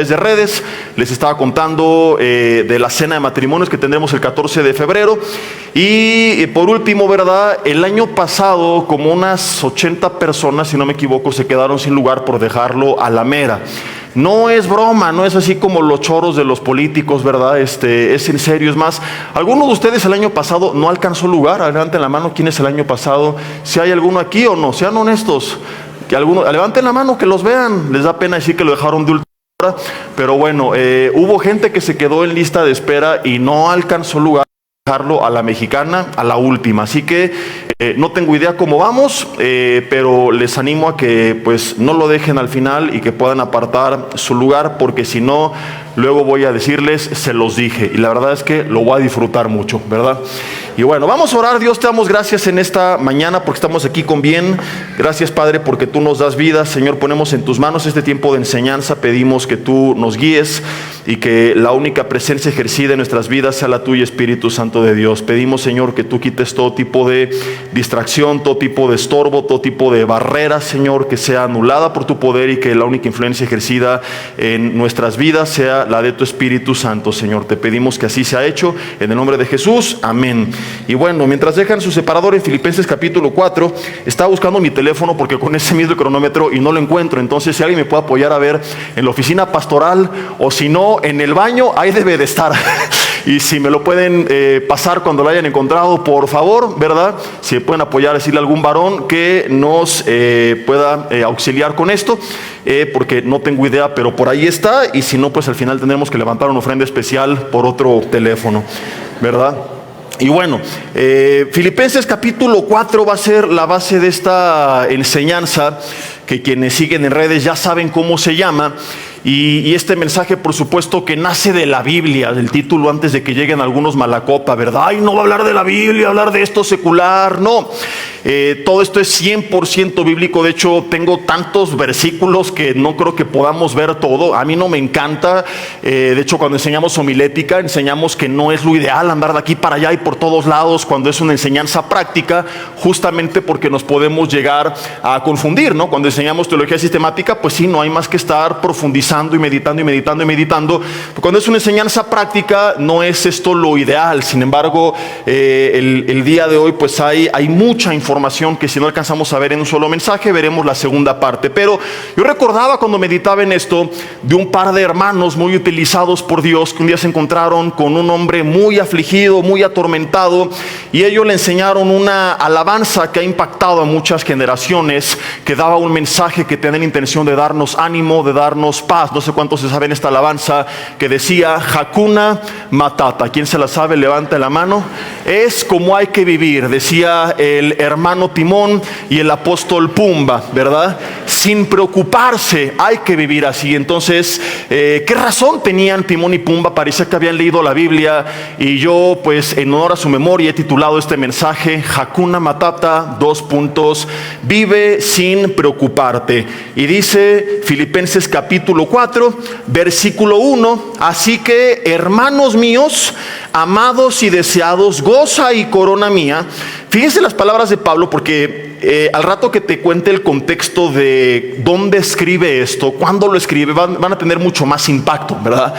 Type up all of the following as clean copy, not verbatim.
través de redes. Les estaba contando de la cena de matrimonios que tendremos el 14 de febrero. Y por último, ¿verdad? El año pasado, como unas 80 personas, si no me equivoco, se quedaron sin lugar por dejarlo a la mera. No es broma, no es así como los choros de los políticos, ¿verdad? Es en serio. Es más, ¿alguno de ustedes el año pasado no alcanzó lugar? Levanten la mano, ¿quién es el año pasado? Si hay alguno aquí o no, sean honestos. Que algunos, levanten la mano, que los vean. Les da pena decir que lo dejaron de última hora, pero bueno, hubo gente que se quedó en lista de espera y no alcanzó lugar dejarlo a la mexicana, a la última. Así que no tengo idea cómo vamos, pero les animo a que pues no lo dejen al final y que puedan apartar su lugar, porque si no, luego voy a decirles, se los dije, y la verdad es que lo voy a disfrutar mucho, ¿verdad? Y bueno, vamos a orar. Dios, te damos gracias en esta mañana porque estamos aquí con bien. Gracias, Padre, porque tú nos das vida. Señor, ponemos en tus manos este tiempo de enseñanza. Pedimos que tú nos guíes y que la única presencia ejercida en nuestras vidas sea la tuya, Espíritu Santo de Dios. Pedimos, Señor, que tú quites todo tipo de distracción, todo tipo de estorbo, todo tipo de barrera, Señor, que sea anulada por tu poder, y que la única influencia ejercida en nuestras vidas sea la de tu Espíritu Santo, Señor. Te pedimos que así sea hecho, en el nombre de Jesús, amén. Y bueno, mientras dejan su separador en Filipenses capítulo 4, estaba buscando mi teléfono porque con ese mismo cronómetro y no lo encuentro. Entonces, si alguien me puede apoyar a ver en la oficina pastoral, o si no, en el baño, ahí debe de estar. Y si me lo pueden pasar cuando lo hayan encontrado, por favor, ¿verdad? Si me pueden apoyar, decirle a algún varón que nos pueda auxiliar con esto, porque no tengo idea, pero por ahí está. Y si no, pues al final tendremos que levantar una ofrenda especial por otro teléfono, ¿verdad? Y bueno, Filipenses capítulo 4 va a ser la base de esta enseñanza, que quienes siguen en redes ya saben cómo se llama. Y este mensaje, por supuesto, que nace de la Biblia, del título, antes de que lleguen algunos malacopa, ¿verdad? Ay, no va a hablar de la Biblia, hablar de esto secular. No, todo esto es 100% bíblico. De hecho, tengo tantos versículos que no creo que podamos ver todo. A mí no me encanta. De hecho, cuando enseñamos homilética, enseñamos que no es lo ideal andar de aquí para allá y por todos lados cuando es una enseñanza práctica, justamente porque nos podemos llegar a confundir, ¿no? Cuando enseñamos teología sistemática, pues sí, no hay más que estar profundizando y meditando y meditando y meditando. Cuando es una enseñanza práctica, no es esto lo ideal. Sin embargo, el día de hoy pues hay mucha información que si no alcanzamos a ver en un solo mensaje, veremos la segunda parte. Pero yo recordaba cuando meditaba en esto de un par de hermanos muy utilizados por Dios, que un día se encontraron con un hombre muy afligido, muy atormentado, y ellos le enseñaron una alabanza que ha impactado a muchas generaciones, que daba un mensaje que tenía la intención de darnos ánimo, de darnos paz. No sé cuántos se saben esta alabanza, que decía Hakuna Matata. ¿Quién se la sabe? Levanta la mano. Es como hay que vivir, decía el hermano Timón y el apóstol Pumba, ¿verdad? Sin preocuparse, hay que vivir así. Entonces, ¿qué razón tenían Timón y Pumba? Parecía que habían leído la Biblia, y yo, pues, en honor a su memoria, he titulado este mensaje Hakuna Matata, : vive sin preocuparte. Y dice Filipenses capítulo 4, versículo 1: así que, hermanos míos, amados y deseados, goza y corona mía. Fíjense las palabras de Pablo, porque al rato que te cuente el contexto de dónde escribe esto, cuándo lo escribe, van a tener mucho más impacto, ¿verdad?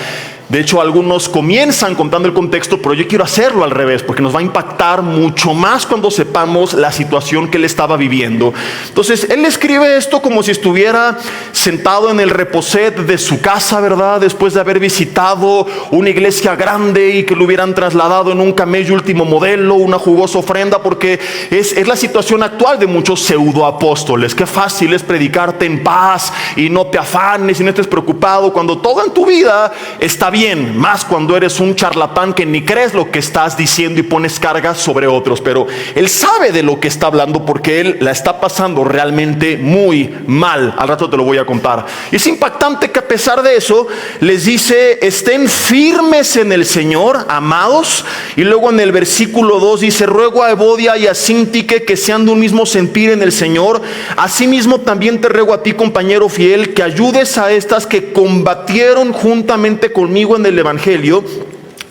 De hecho, algunos comienzan contando el contexto, pero yo quiero hacerlo al revés, porque nos va a impactar mucho más cuando sepamos la situación que él estaba viviendo. Entonces, él escribe esto como si estuviera sentado en el reposet de su casa, ¿verdad? Después de haber visitado una iglesia grande y que lo hubieran trasladado en un camello último modelo, una jugosa ofrenda, porque es la situación actual de muchos pseudoapóstoles. Qué fácil es predicarte en paz y no te afanes y no estés preocupado, cuando todo en tu vida está bien, más cuando eres un charlatán que ni crees lo que estás diciendo y pones cargas sobre otros. Pero él sabe de lo que está hablando, porque él la está pasando realmente muy mal. Al rato te lo voy a contar. Y es impactante que a pesar de eso les dice: estén firmes en el Señor, amados. Y luego en el versículo 2 dice: ruego a Evodia y a Síntique que sean de un mismo sentir en el Señor. Asimismo también te ruego a ti, compañero fiel, que ayudes a estas que combatieron juntamente conmigo en el Evangelio.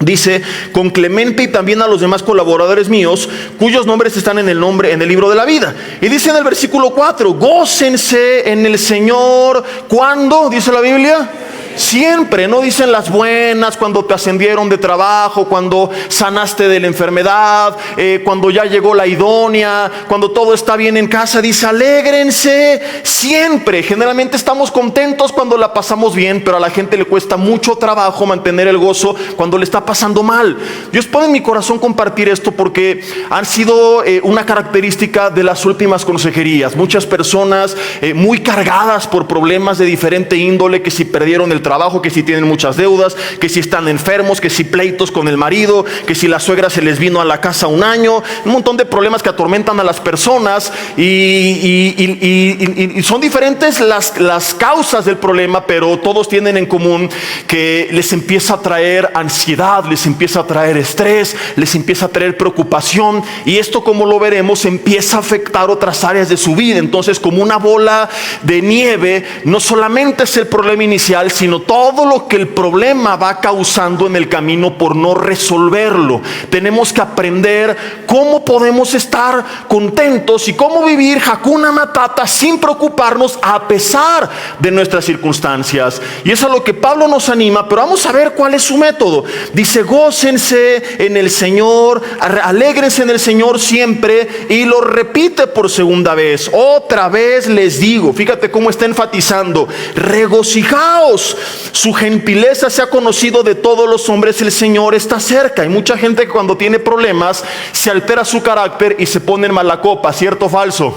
Dice: con Clemente y también a los demás colaboradores míos, cuyos nombres están en el libro de la vida. Y dice en el versículo 4: gócense en el Señor. ¿Cuándo? Dice la Biblia. Siempre, no dicen las buenas, cuando te ascendieron de trabajo, cuando sanaste de la enfermedad, cuando ya llegó la idónea, cuando todo está bien en casa. Dice, alégrense siempre. Generalmente estamos contentos cuando la pasamos bien, pero a la gente le cuesta mucho trabajo mantener el gozo cuando le está pasando mal. Dios pone en mi corazón compartir esto porque han sido una característica de las últimas consejerías. Muchas personas muy cargadas por problemas de diferente índole, que si perdieron el trabajo, que si tienen muchas deudas, que si están enfermos, que si pleitos con el marido, que si la suegra se les vino a la casa un año, un montón de problemas que atormentan a las personas y son diferentes las causas del problema, pero todos tienen en común que les empieza a traer ansiedad, les empieza a traer estrés, les empieza a traer preocupación, y esto, como lo veremos, empieza a afectar otras áreas de su vida. Entonces, como una bola de nieve, no solamente es el problema inicial, sino todo lo que el problema va causando en el camino por no resolverlo. Tenemos que aprender cómo podemos estar contentos y cómo vivir Hakuna Matata sin preocuparnos a pesar de nuestras circunstancias. Y eso es a lo que Pablo nos anima, pero vamos a ver cuál es su método. Dice, gócense en el Señor, alégrense en el Señor siempre, y lo repite por segunda vez. Otra vez les digo, fíjate cómo está enfatizando, regocijaos, su gentileza se ha conocido de todos los hombres, el Señor está cerca. Hay mucha gente que cuando tiene problemas se altera su carácter y se pone en mala copa, ¿cierto o falso?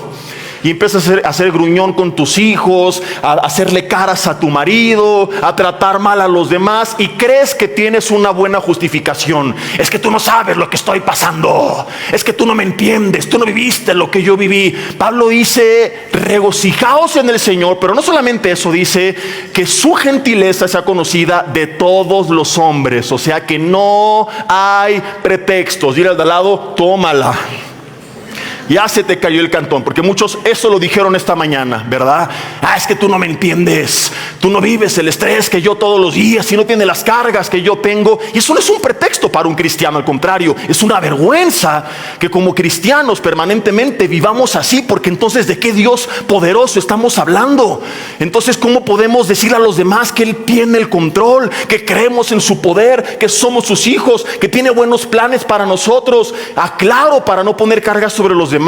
Y empiezas a hacer gruñón con tus hijos, a hacerle caras a tu marido, a tratar mal a los demás, y crees que tienes una buena justificación. Es que tú no sabes lo que estoy pasando, es que tú no me entiendes, tú no viviste lo que yo viví. Pablo dice, regocijaos en el Señor, pero no solamente eso, dice que su gentileza sea conocida de todos los hombres. O sea que no hay pretextos. Dile al de al lado, tómala. Ya se te cayó el cantón, porque muchos eso lo dijeron esta mañana, ¿verdad? Es que tú no me entiendes, tú no vives el estrés que yo todos los días, y no tienes las cargas que yo tengo. Y eso no es un pretexto para un cristiano, al contrario, es una vergüenza que como cristianos permanentemente vivamos así, porque entonces ¿de qué Dios poderoso estamos hablando? Entonces, ¿cómo podemos decirle a los demás que Él tiene el control, que creemos en su poder, que somos sus hijos, que tiene buenos planes para nosotros? Aclaro, para no poner cargas sobre los demás.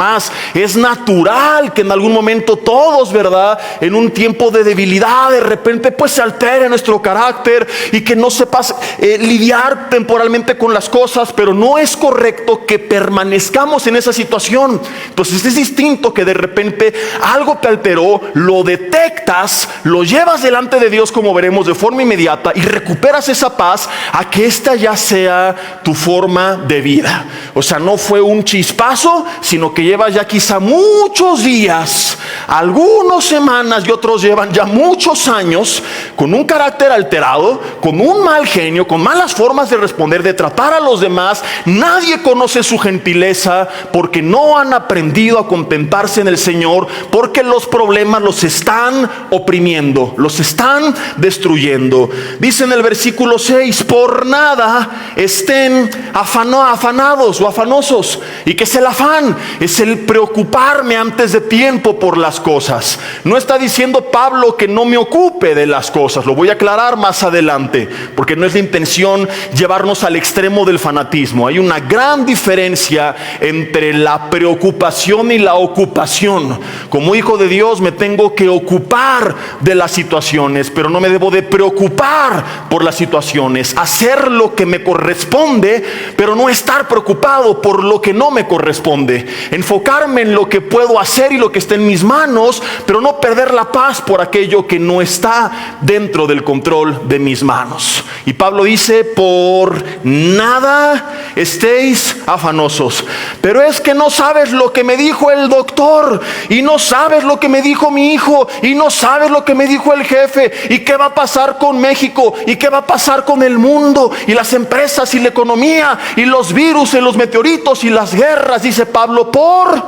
Es natural que en algún momento todos, ¿verdad?, en un tiempo de debilidad, de repente pues se altere nuestro carácter y que no sepas lidiar temporalmente con las cosas, pero no es correcto que permanezcamos en esa situación. Entonces es distinto que de repente algo te alteró, lo detectas, lo llevas delante de Dios, como veremos, de forma inmediata, y recuperas esa paz, a que esta ya sea tu forma de vida. O sea, no fue un chispazo, sino que llevas ya quizá muchos días, algunas semanas, y otros llevan ya muchos años con un carácter alterado, con un mal genio, con malas formas de responder, de tratar a los demás. Nadie conoce su gentileza porque no han aprendido a contentarse en el Señor, porque los problemas los están oprimiendo, los están destruyendo. Dice en el versículo 6, por nada estén afanados o afanosos. ¿Y qué es el afán? Es el preocuparme antes de tiempo por las cosas. No está diciendo Pablo que no me ocupe de las cosas, lo voy a aclarar más adelante, porque no es la intención llevarnos al extremo del fanatismo. Hay una gran diferencia entre la preocupación y la ocupación. Como hijo de Dios me tengo que ocupar de las situaciones, pero no me debo de preocupar por las situaciones. Hacer lo que me corresponde, pero no estar preocupado por lo que no me corresponde. Enfocarme en lo que puedo hacer y lo que está en mis manos, pero no perder la paz por aquello que no está dentro del control de mis manos. Y Pablo dice, por nada estéis afanosos. Pero es que no sabes lo que me dijo el doctor, y no sabes lo que me dijo mi hijo, y no sabes lo que me dijo el jefe, y qué va a pasar con México, y qué va a pasar con el mundo, y las empresas, y la economía, y los virus, y los meteoritos, y las guerras. Dice Pablo, por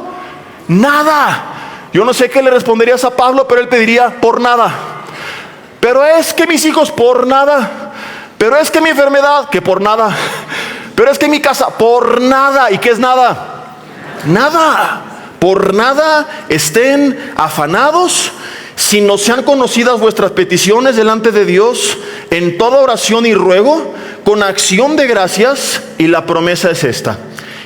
nada. Yo no sé qué le responderías a Pablo, pero él te diría, por nada. Pero es que mis hijos, por nada. Pero es que mi enfermedad, que por nada. Pero es que mi casa, por nada. ¿Y qué es nada? Nada. Por nada estén afanados, si no sean conocidas vuestras peticiones delante de Dios en toda oración y ruego, con acción de gracias, y la promesa es esta: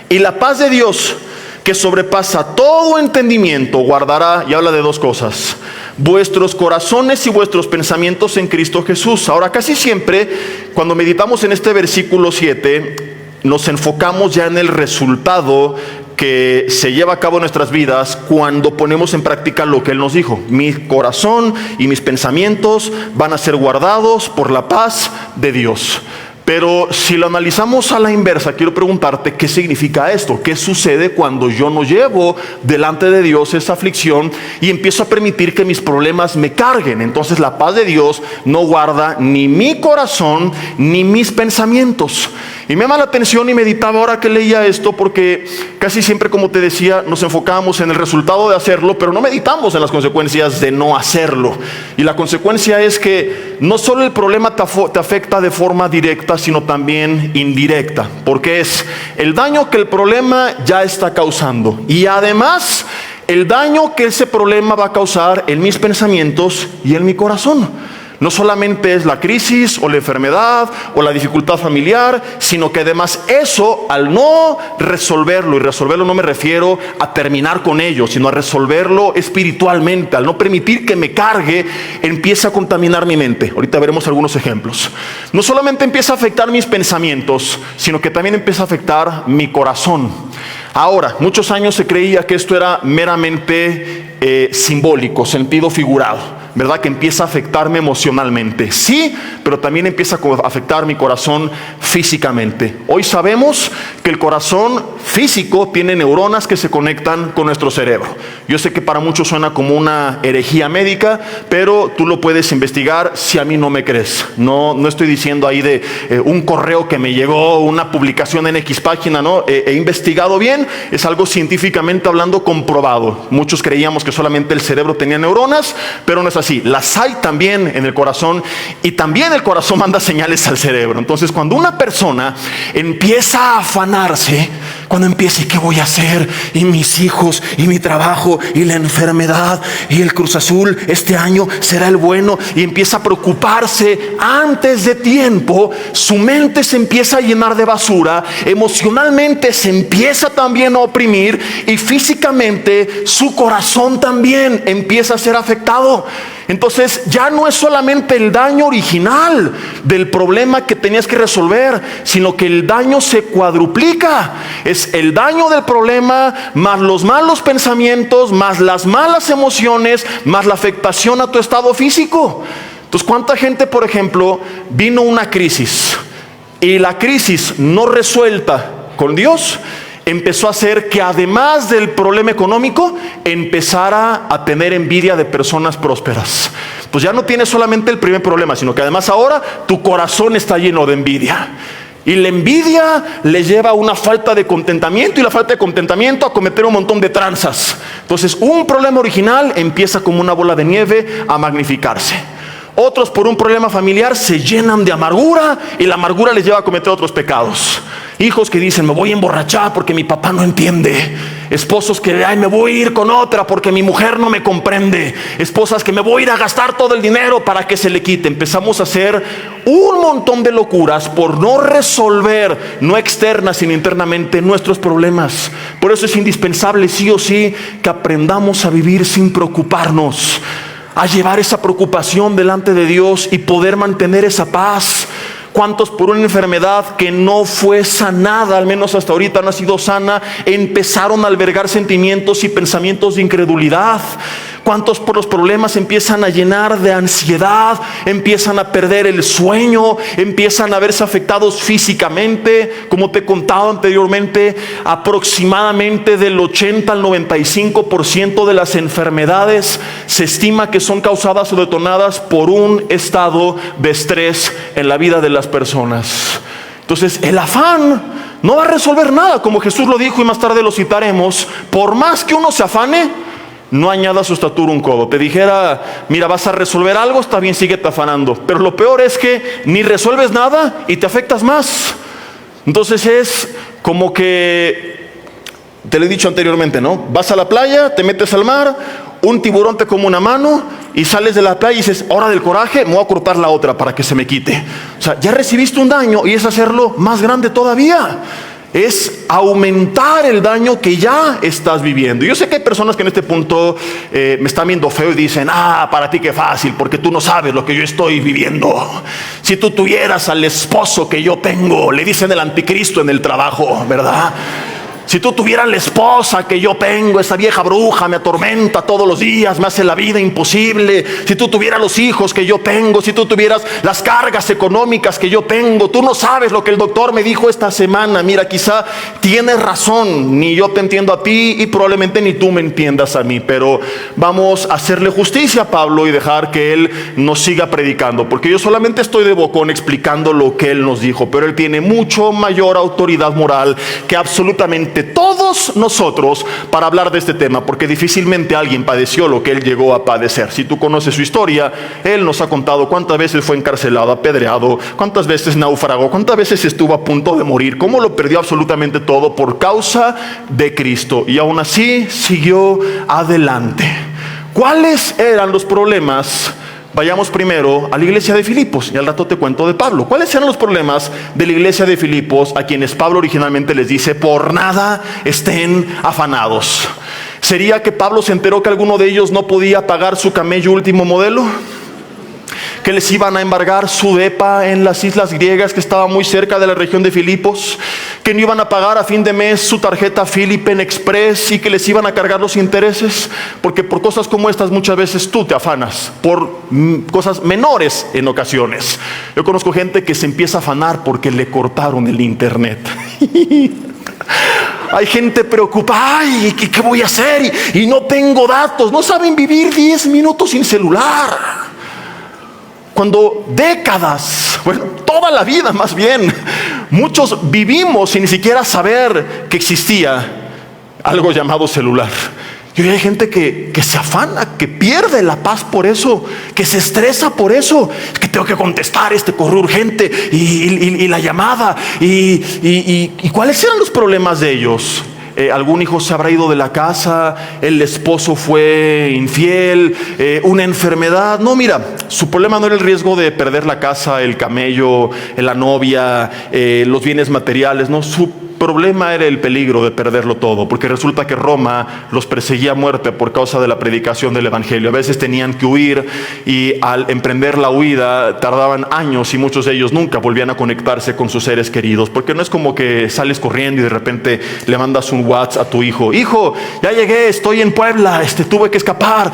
y la paz de Dios, que sobrepasa todo entendimiento, guardará, y habla de dos cosas, vuestros corazones y vuestros pensamientos en Cristo Jesús. Ahora, casi siempre, cuando meditamos en este versículo 7, nos enfocamos ya en el resultado que se lleva a cabo en nuestras vidas cuando ponemos en práctica lo que Él nos dijo. Mi corazón y mis pensamientos van a ser guardados por la paz de Dios. Pero si lo analizamos a la inversa, quiero preguntarte qué significa esto. ¿Qué sucede cuando yo no llevo delante de Dios esa aflicción y empiezo a permitir que mis problemas me carguen? Entonces la paz de Dios no guarda ni mi corazón ni mis pensamientos. Y me llama la atención y meditaba ahora que leía esto, porque casi siempre, como te decía, nos enfocamos en el resultado de hacerlo, pero no meditamos en las consecuencias de no hacerlo. Y la consecuencia es que no solo el problema te afecta de forma directa, sino también indirecta, porque es el daño que el problema ya está causando, y además el daño que ese problema va a causar en mis pensamientos y en mi corazón. No solamente es la crisis o la enfermedad o la dificultad familiar, sino que además eso, al no resolverlo, y resolverlo no me refiero a terminar con ello, sino a resolverlo espiritualmente, al no permitir que me cargue, empieza a contaminar mi mente. Ahorita veremos algunos ejemplos. No solamente empieza a afectar mis pensamientos, sino que también empieza a afectar mi corazón. Ahora, muchos años se creía que esto era meramente simbólico, sentido figurado, ¿verdad? Que empieza a afectarme emocionalmente. Sí, pero también empieza a afectar mi corazón físicamente. Hoy sabemos que el corazón físico tiene neuronas que se conectan con nuestro cerebro. Yo sé que para muchos suena como una herejía médica, pero tú lo puedes investigar si a mí no me crees. No estoy diciendo ahí de un correo que me llegó, una publicación en X página, no. He investigado bien, es algo científicamente hablando comprobado. Muchos creíamos que solamente el cerebro tenía neuronas, pero no es así. Las hay también en el corazón, y también el corazón manda señales al cerebro. Entonces, cuando una persona empieza a afanarse, cuando empieza, ¿y qué voy a hacer? Y mis hijos, y mi trabajo, y la enfermedad, y el Cruz Azul este año será el bueno, y empieza a preocuparse antes de tiempo, su mente se empieza a llenar de basura, emocionalmente se empieza también a oprimir, y físicamente su corazón también empieza a ser afectado. Entonces ya no es solamente el daño original del problema que tenías que resolver, sino que el daño se cuadruplica. Es el daño del problema, más los malos pensamientos, más las malas emociones, más la afectación a tu estado físico. Entonces, ¿cuánta gente, por ejemplo, vino una crisis y la crisis no resuelta con Dios empezó a hacer que, además del problema económico, empezara a tener envidia de personas prósperas? Pues ya no tienes solamente el primer problema, sino que además ahora tu corazón está lleno de envidia. Y la envidia le lleva a una falta de contentamiento, y la falta de contentamiento a cometer un montón de tranzas. Entonces, un problema original empieza como una bola de nieve a magnificarse. Otros, por un problema familiar, se llenan de amargura, y la amargura les lleva a cometer otros pecados. Hijos que dicen, me voy a emborrachar porque mi papá no entiende. Esposos que, me voy a ir con otra porque mi mujer no me comprende. Esposas que, me voy a ir a gastar todo el dinero para que se le quite. Empezamos a hacer un montón de locuras por no resolver, no externas sino internamente, nuestros problemas. Por eso es indispensable, sí o sí, que aprendamos a vivir sin preocuparnos, a llevar esa preocupación delante de Dios y poder mantener esa paz. ¿Cuántos por una enfermedad que no fue sanada, al menos hasta ahorita no ha sido sana, empezaron a albergar sentimientos y pensamientos de incredulidad? ¿Cuántos por los problemas empiezan a llenar de ansiedad, empiezan a perder el sueño, empiezan a verse afectados físicamente? Como te he contado anteriormente, aproximadamente del 80 al 95% de las enfermedades se estima que son causadas o detonadas por un estado de estrés en la vida de las personas. Entonces, el afán no va a resolver nada, como Jesús lo dijo y más tarde lo citaremos. Por más que uno se afane, no añada a su estatura un codo. Te dijera, mira, vas a resolver algo, está bien, síguete afanando. Pero lo peor es que ni resuelves nada y te afectas más. Entonces es como que Te lo he dicho anteriormente, ¿no? Vas a la playa, te metes al mar, un tiburón te come una mano y sales de la playa y dices, hora del coraje, me voy a cortar la otra para que se me quite. O sea, ya recibiste un daño y es hacerlo más grande todavía. Es aumentar el daño que ya estás viviendo. Yo sé que hay personas que en este punto me están viendo feo y dicen, para ti qué fácil, porque tú no sabes lo que yo estoy viviendo. Si tú tuvieras al esposo que yo tengo, le dicen el anticristo en el trabajo, ¿verdad? Si tú tuvieras la esposa que yo tengo, esa vieja bruja me atormenta todos los días, me hace la vida imposible. Si tú tuvieras los hijos que yo tengo, si tú tuvieras las cargas económicas que yo tengo, tú no sabes lo que el doctor me dijo esta semana. Mira, quizá tienes razón, ni yo te entiendo a ti y probablemente ni tú me entiendas a mí, pero vamos a hacerle justicia a Pablo y dejar que él nos siga predicando, porque yo solamente estoy de bocón explicando lo que él nos dijo, pero él tiene mucho mayor autoridad moral que absolutamente todos nosotros para hablar de este tema, porque difícilmente alguien padeció lo que él llegó a padecer. Si tú conoces su historia, él nos ha contado cuántas veces fue encarcelado, apedreado, cuántas veces naufragó, cuántas veces estuvo a punto de morir, cómo lo perdió absolutamente todo por causa de Cristo, y aún así siguió adelante. ¿Cuáles eran los problemas? Vayamos primero a la iglesia de Filipos y al rato te cuento de Pablo. ¿Cuáles eran los problemas de la iglesia de Filipos, a quienes Pablo originalmente les dice, por nada estén afanados? ¿Sería que Pablo se enteró que alguno de ellos no podía pagar su camello último modelo? ¿Que les iban a embargar su depa en las islas griegas que estaba muy cerca de la región de Filipos? ¿Que no iban a pagar a fin de mes su tarjeta Philippen Express y que les iban a cargar los intereses? Porque por cosas como estas muchas veces tú te afanas, por cosas menores en ocasiones. Yo conozco gente que se empieza a afanar porque le cortaron el internet. Hay gente preocupada, ay, ¿qué voy a hacer? Y no tengo datos, no saben vivir 10 minutos sin celular. Cuando décadas, bueno, toda la vida más bien, muchos vivimos sin ni siquiera saber que existía algo llamado celular. Y hoy hay gente que se afana, que pierde la paz por eso, que se estresa por eso. Es que tengo que contestar este correo urgente y la llamada. ¿Y cuáles eran los problemas de ellos? Algún hijo se habrá ido de la casa, el esposo fue infiel, una enfermedad. No, mira, su problema no era el riesgo de perder la casa, el camello, la novia, los bienes materiales. No, su problema era el peligro de perderlo todo, porque resulta que Roma los perseguía a muerte por causa de la predicación del evangelio. A veces tenían que huir y al emprender la huida tardaban años y muchos de ellos nunca volvían a conectarse con sus seres queridos, porque no es como que sales corriendo y de repente le mandas un WhatsApp a tu hijo, ya llegué, estoy en Puebla, tuve que escapar,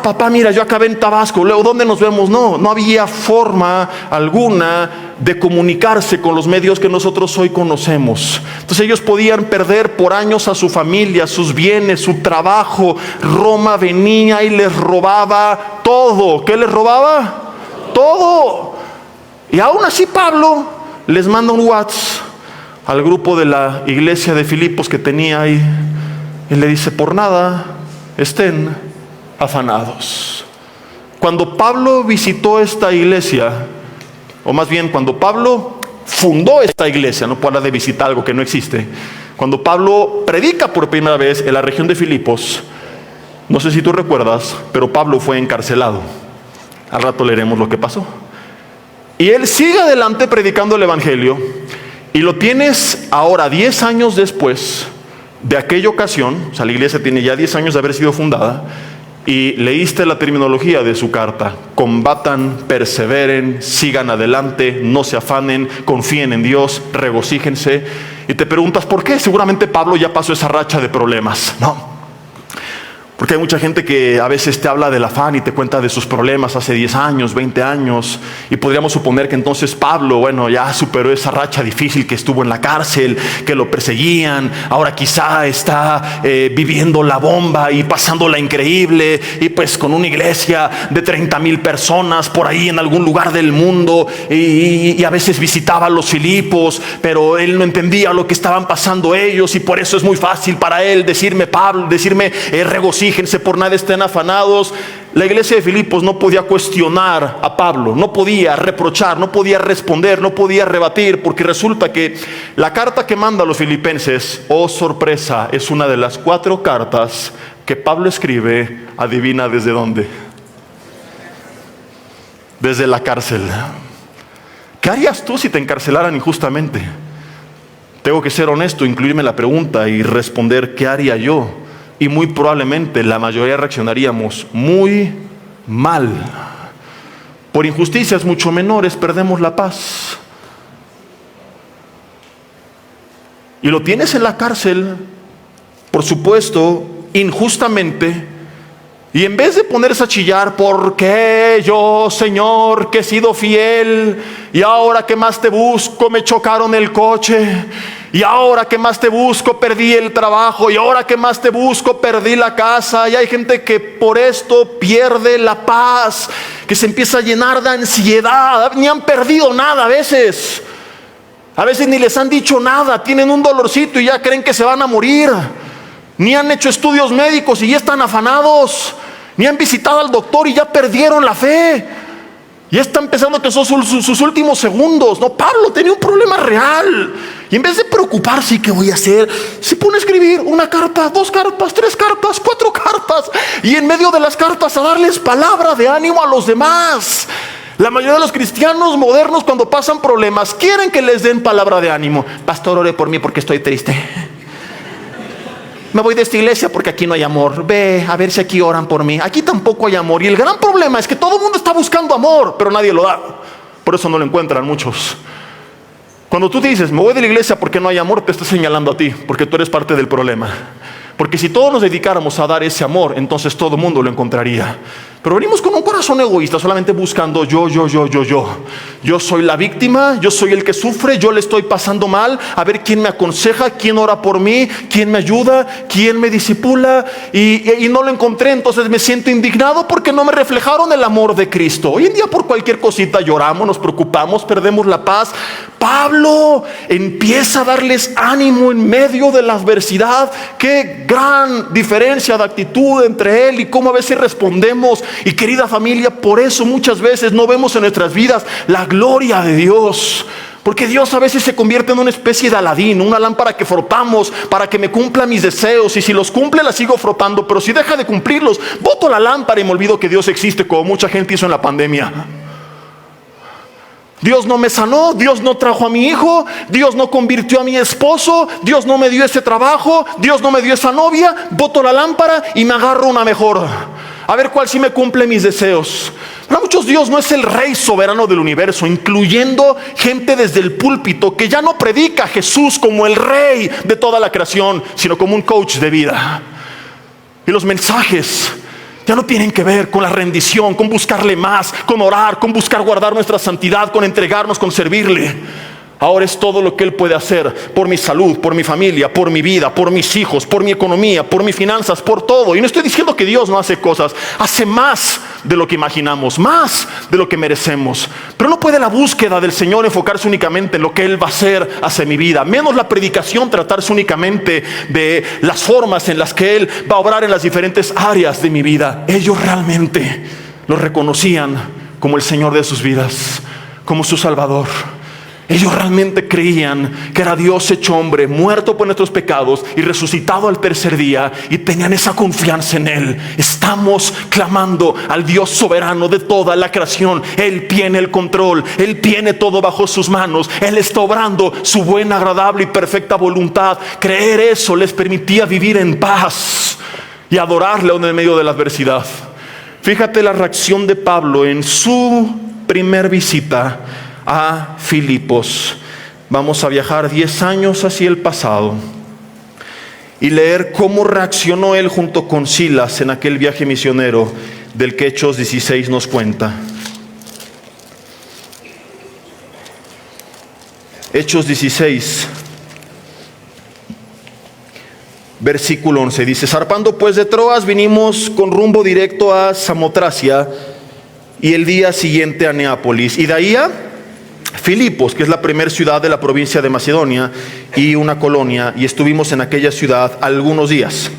papá, mira, yo acabé en Tabasco, luego ¿dónde nos vemos? No había forma alguna de comunicarse con los medios que nosotros hoy conocemos. Entonces ellos podían perder por años a su familia, sus bienes, su trabajo. Roma venía y les robaba todo. ¿Qué les robaba? Todo. Y aún así Pablo les manda un WhatsApp al grupo de la iglesia de Filipos que tenía ahí y le dice, por nada estén afanados. Cuando Pablo visitó esta iglesia, o más bien cuando Pablo fundó esta iglesia, no puedo hablar de visitar algo que no existe, cuando Pablo predica por primera vez en la región de Filipos, no sé si tú recuerdas, pero Pablo fue encarcelado. Al rato leeremos lo que pasó. Y él sigue adelante predicando el evangelio, y lo tienes ahora 10 años después de aquella ocasión. O sea, la iglesia tiene ya 10 años de haber sido fundada, y leíste la terminología de su carta: combatan, perseveren, sigan adelante, no se afanen, confíen en Dios, regocíjense. Y te preguntas por qué. Seguramente Pablo ya pasó esa racha de problemas, ¿no? Porque hay mucha gente que a veces te habla del afán y te cuenta de sus problemas hace 10 años, 20 años. Y podríamos suponer que entonces Pablo, bueno, ya superó esa racha difícil, que estuvo en la cárcel, que lo perseguían. Ahora quizá está viviendo la bomba y pasándola increíble. Y pues con una iglesia de 30,000 personas por ahí en algún lugar del mundo. Y a veces visitaba a los Filipos, pero él no entendía lo que estaban pasando ellos. Y por eso es muy fácil para él decirme, Pablo, regocíjate, regocíjense, por nada estén afanados. La iglesia de Filipos no podía cuestionar a Pablo, no podía reprochar, no podía responder, no podía rebatir, porque resulta que la carta que manda a los filipenses, oh sorpresa, es una de las 4 cartas que Pablo escribe, adivina desde dónde. Desde la cárcel. ¿Qué harías tú si te encarcelaran injustamente? Tengo que ser honesto, incluirme en la pregunta y responder ¿qué haría yo? Y muy probablemente la mayoría reaccionaríamos muy mal. Por injusticias mucho menores perdemos la paz. Y lo tienes en la cárcel, por supuesto, injustamente. Y en vez de ponerse a chillar, ¿por qué yo, Señor, que he sido fiel, y ahora que más te busco me chocaron el coche, y ahora que más te busco perdí el trabajo, y ahora que más te busco perdí la casa? Y hay gente que por esto pierde la paz, que se empieza a llenar de ansiedad. Ni han perdido nada a veces ni les han dicho nada, tienen un dolorcito y ya creen que se van a morir. Ni han hecho estudios médicos y ya están afanados. Ni han visitado al doctor y ya perdieron la fe. Ya están pensando que son sus últimos segundos. No, Pablo tenía un problema real. Y en vez de preocuparse, ¿y qué voy a hacer?, se pone a escribir 1 carta, 2 cartas, 3 cartas, 4 cartas. Y en medio de las cartas a darles palabra de ánimo a los demás. La mayoría de los cristianos modernos, cuando pasan problemas, quieren que les den palabra de ánimo. Pastor, ore por mí porque estoy triste. Me voy de esta iglesia porque aquí no hay amor. Ve a ver si aquí oran por mí. Aquí tampoco hay amor. Y el gran problema es que todo el mundo está buscando amor, pero nadie lo da. Por eso no lo encuentran muchos. Cuando tú dices, me voy de la iglesia porque no hay amor, te está señalando a ti, porque tú eres parte del problema. Porque si todos nos dedicáramos a dar ese amor, entonces todo el mundo lo encontraría. Pero venimos con un corazón egoísta, solamente buscando yo. Yo soy la víctima, yo soy el que sufre, yo le estoy pasando mal. A ver quién me aconseja, quién ora por mí, quién me ayuda, quién me disipula. Y no lo encontré, entonces me siento indignado porque no me reflejaron el amor de Cristo. Hoy en día por cualquier cosita lloramos, nos preocupamos, perdemos la paz. Pablo empieza a darles ánimo en medio de la adversidad. Qué gran diferencia de actitud entre él y cómo a veces respondemos. Y querida familia, por eso muchas veces no vemos en nuestras vidas la gloria de Dios. Porque Dios a veces se convierte en una especie de Aladín, una lámpara que frotamos para que me cumpla mis deseos. Y si los cumple, la sigo frotando. Pero si deja de cumplirlos, boto la lámpara y me olvido que Dios existe, como mucha gente hizo en la pandemia. Dios no me sanó, Dios no trajo a mi hijo, Dios no convirtió a mi esposo, Dios no me dio ese trabajo, Dios no me dio esa novia. Boto la lámpara y me agarro una mejor, a ver cuál sí me cumple mis deseos. Para muchos Dios no es el rey soberano del universo, incluyendo gente desde el púlpito que ya no predica a Jesús como el rey de toda la creación, sino como un coach de vida. Y los mensajes ya no tienen que ver con la rendición, con buscarle más, con orar, con buscar guardar nuestra santidad, con entregarnos, con servirle. Ahora es todo lo que Él puede hacer por mi salud, por mi familia, por mi vida, por mis hijos, por mi economía, por mis finanzas, por todo. Y no estoy diciendo que Dios no hace cosas, hace más de lo que imaginamos, más de lo que merecemos. Pero no puede la búsqueda del Señor enfocarse únicamente en lo que Él va a hacer hacia mi vida, menos la predicación tratarse únicamente de las formas en las que Él va a obrar en las diferentes áreas de mi vida. Ellos realmente lo reconocían como el Señor de sus vidas, como su Salvador. Ellos realmente creían que era Dios hecho hombre, muerto por nuestros pecados y resucitado al tercer día, y tenían esa confianza en Él. Estamos clamando al Dios soberano de toda la creación. Él tiene el control, Él tiene todo bajo sus manos. Él está obrando su buena, agradable y perfecta voluntad. Creer eso les permitía vivir en paz y adorarle aún en medio de la adversidad. Fíjate la reacción de Pablo en su primer visita a Filipos. Vamos a viajar 10 años hacia el pasado y leer cómo reaccionó él junto con Silas en aquel viaje misionero del que Hechos 16 nos cuenta. Hechos 16, versículo 11 dice: zarpando pues de Troas, vinimos con rumbo directo a Samotracia y el día siguiente a Neápolis, y de ahí a Filipos, que es la primera ciudad de la provincia de Macedonia y una colonia, y estuvimos en aquella ciudad algunos días.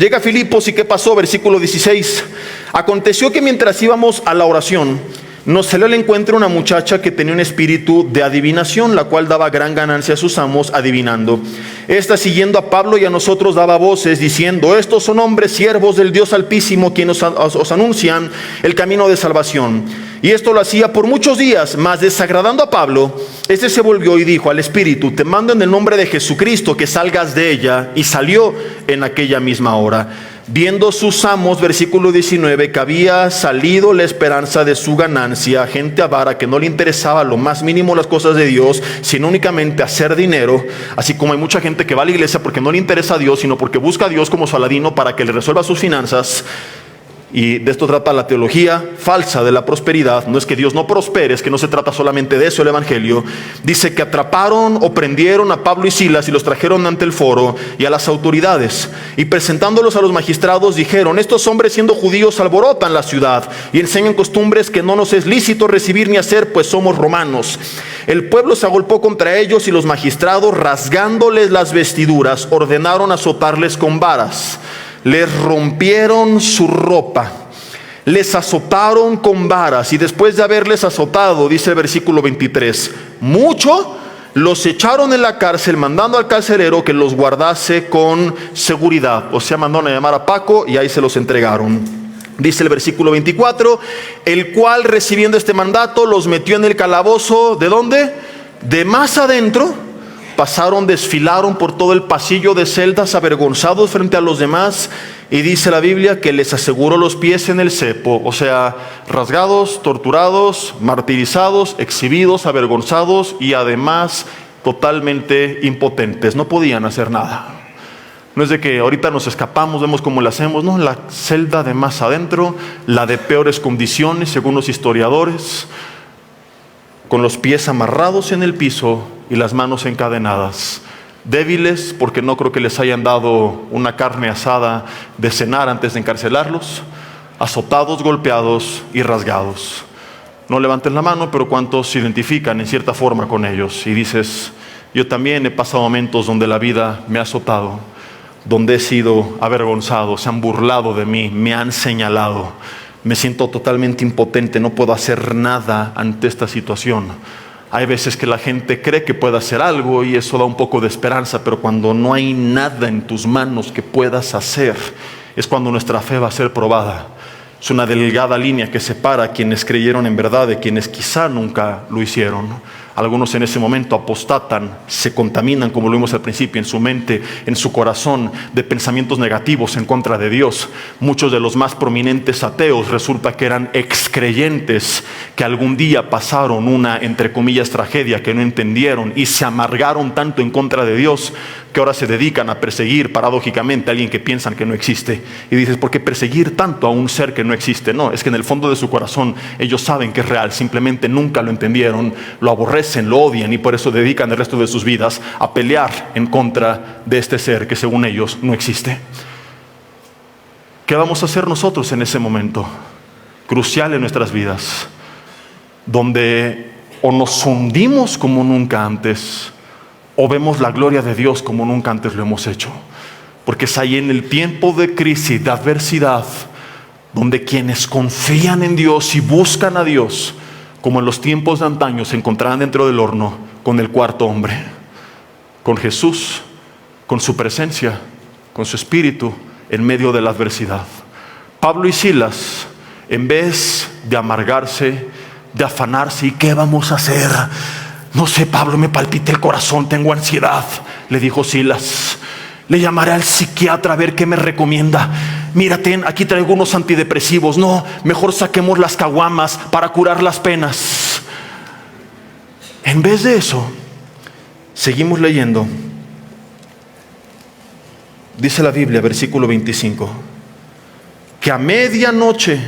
Llega a Filipos y ¿qué pasó? Versículo 16. Aconteció que mientras íbamos a la oración, nos salió al encuentro una muchacha que tenía un espíritu de adivinación, la cual daba gran ganancia a sus amos adivinando. Esta, siguiendo a Pablo y a nosotros, daba voces diciendo: estos son hombres siervos del Dios Altísimo, quienes os anuncian el camino de salvación. Y esto lo hacía por muchos días, mas desagradando a Pablo, este se volvió y dijo al espíritu: te mando en el nombre de Jesucristo que salgas de ella. Y salió en aquella misma hora. Viendo sus amos, versículo 19, que había salido la esperanza de su ganancia, gente avara que no le interesaba lo más mínimo las cosas de Dios, sino únicamente hacer dinero, así como hay mucha gente que va a la iglesia porque no le interesa a Dios, sino porque busca a Dios como su aladino para que le resuelva sus finanzas. Y de esto trata la teología falsa de la prosperidad. No es que Dios no prospere, es que no se trata solamente de eso el evangelio. Dice que atraparon o prendieron a Pablo y Silas y los trajeron ante el foro y a las autoridades, y presentándolos a los magistrados dijeron: estos hombres, siendo judíos, alborotan la ciudad y enseñan costumbres que no nos es lícito recibir ni hacer, pues somos romanos. El pueblo se agolpó contra ellos, y los magistrados, rasgándoles las vestiduras, ordenaron azotarles con varas. Les rompieron su ropa, les azotaron con varas, y después de haberles azotado, dice el versículo 23, mucho, los echaron en la cárcel, mandando al carcelero que los guardase con seguridad. O sea, mandaron a llamar a Paco y ahí se los entregaron. Dice el versículo 24, el cual, recibiendo este mandato, los metió en el calabozo. ¿De dónde? De más adentro. Pasaron, desfilaron por todo el pasillo de celdas, avergonzados frente a los demás, y dice la Biblia que les aseguró los pies en el cepo. O sea, rasgados, torturados, martirizados, exhibidos, avergonzados, y además totalmente impotentes. No podían hacer nada. No es de que ahorita nos escapamos, vemos cómo lo hacemos. No, la celda de más adentro, la de peores condiciones según los historiadores, con los pies amarrados en el piso y las manos encadenadas, débiles porque no creo que les hayan dado una carne asada de cenar antes de encarcelarlos, azotados, golpeados y rasgados. No levanten la mano, pero ¿cuántos se identifican en cierta forma con ellos? Y dices: yo también he pasado momentos donde la vida me ha azotado, donde he sido avergonzado, se han burlado de mí, me han señalado. Me siento totalmente impotente, no puedo hacer nada ante esta situación. Hay veces que la gente cree que puede hacer algo y eso da un poco de esperanza, pero cuando no hay nada en tus manos que puedas hacer, es cuando nuestra fe va a ser probada. Es una delgada línea que separa a quienes creyeron en verdad de quienes quizá nunca lo hicieron. Algunos en ese momento apostatan, se contaminan, como lo vimos al principio, en su mente, en su corazón, de pensamientos negativos en contra de Dios. Muchos de los más prominentes ateos resulta que eran excreyentes que algún día pasaron una, entre comillas, tragedia que no entendieron y se amargaron tanto en contra de Dios que ahora se dedican a perseguir paradójicamente a alguien que piensan que no existe. Y dices: ¿por qué perseguir tanto a un ser que no existe? No, es que en el fondo de su corazón ellos saben que es real, simplemente nunca lo entendieron, lo aborrecen, lo odian, y por eso dedican el resto de sus vidas a pelear en contra de este ser que según ellos no existe. ¿Qué vamos a hacer nosotros en ese momento crucial en nuestras vidas, donde o nos hundimos como nunca antes, o vemos la gloria de Dios como nunca antes lo hemos hecho? Porque es ahí en el tiempo de crisis, de adversidad, donde quienes confían en Dios y buscan a Dios, como en los tiempos de antaño, se encontrarán dentro del horno con el cuarto hombre, con Jesús, con su presencia, con su espíritu en medio de la adversidad. Pablo y Silas, en vez de amargarse, de afanarse, ¿y qué vamos a hacer? No sé, Pablo, me palpita el corazón, tengo ansiedad, le dijo Silas. Le llamaré al psiquiatra a ver qué me recomienda. Mírate, aquí traigo unos antidepresivos. No, mejor saquemos las caguamas para curar las penas. En vez de eso, seguimos leyendo. Dice la Biblia, versículo 25, que a medianoche,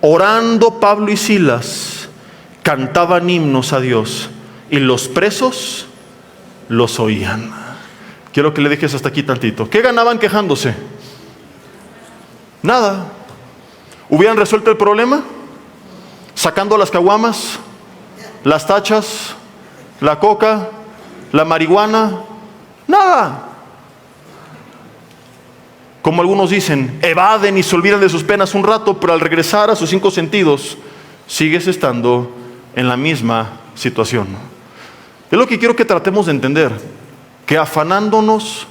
orando Pablo y Silas, cantaban himnos a Dios, y los presos los oían. Quiero que le dejes hasta aquí tantito. ¿Qué ganaban quejándose? Nada. ¿Hubieran resuelto el problema? Sacando las caguamas, las tachas, la coca, la marihuana. Nada. como algunos dicen, evaden y se olvidan de sus penas un rato, pero al regresar a sus 5 sentidos, sigues estando en la misma situación. Es lo que quiero que tratemos de entender, que afanándonos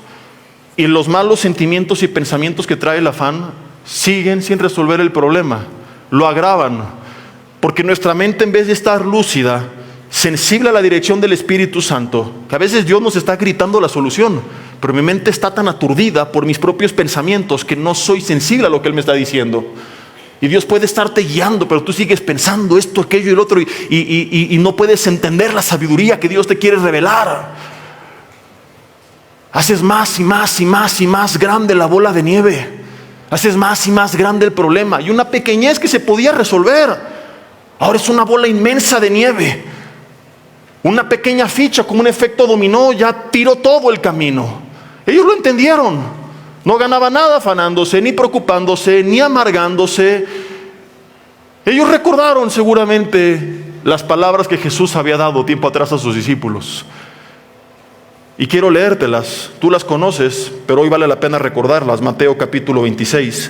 y los malos sentimientos y pensamientos que trae el afán siguen sin resolver el problema, lo agravan, porque nuestra mente, en vez de estar lúcida, sensible a la dirección del Espíritu Santo, que a veces Dios nos está gritando la solución, pero mi mente está tan aturdida por mis propios pensamientos que no soy sensible a lo que Él me está diciendo. Y Dios puede estarte guiando, pero tú sigues pensando esto, aquello y el otro, y no puedes entender la sabiduría que Dios te quiere revelar. Haces más y más y más y más grande la bola de nieve. Haces más y más grande el problema. Y una pequeñez que se podía resolver, ahora es una bola inmensa de nieve. Una pequeña ficha con un efecto dominó ya tiró todo el camino. Ellos lo entendieron. No ganaba nada afanándose, ni preocupándose, ni amargándose. Ellos recordaron seguramente las palabras que Jesús había dado tiempo atrás a sus discípulos. Y quiero leértelas, tú las conoces, pero hoy vale la pena recordarlas. Mateo capítulo 26.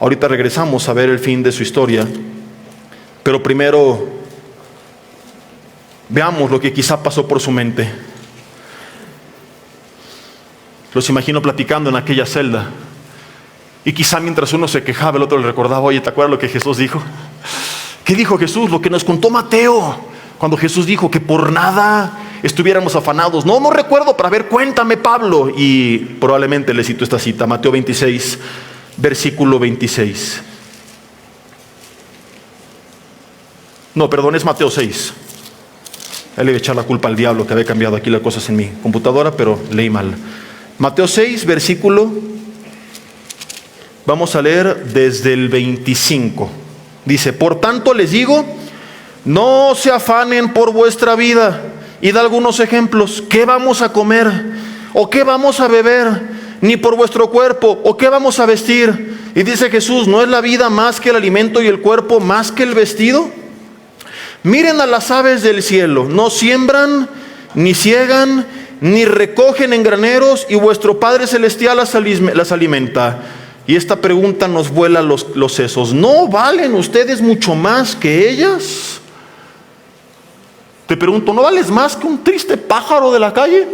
Ahorita regresamos a ver el fin de su historia. Pero primero, veamos lo que quizá pasó por su mente. Los imagino platicando en aquella celda. Y quizá mientras uno se quejaba, el otro le recordaba, oye, ¿te acuerdas lo que Jesús dijo? ¿Qué dijo Jesús? Lo que nos contó Mateo, cuando Jesús dijo que por nada estuviéramos afanados. No recuerdo, pero a ver, cuéntame, Pablo. Y probablemente le cito esta cita, Mateo 26, versículo 26. No, perdón, es Mateo 6. Él le iba a echar la culpa al diablo que había cambiado aquí las cosas en mi computadora, pero leí mal. Mateo 6, versículo, vamos a leer desde el 25. Dice, por tanto les digo, no se afanen por vuestra vida. Y da algunos ejemplos. ¿Qué vamos a comer? ¿O qué vamos a beber? Ni por vuestro cuerpo. ¿O qué vamos a vestir? Y dice Jesús, ¿no es la vida más que el alimento y el cuerpo más que el vestido? Miren a las aves del cielo. No siembran, ni ciegan, ni recogen en graneros, y vuestro Padre Celestial las alimenta. Y esta pregunta nos vuela los sesos. ¿No valen ustedes mucho más que ellas? Te pregunto, ¿no vales más que un triste pájaro de la calle?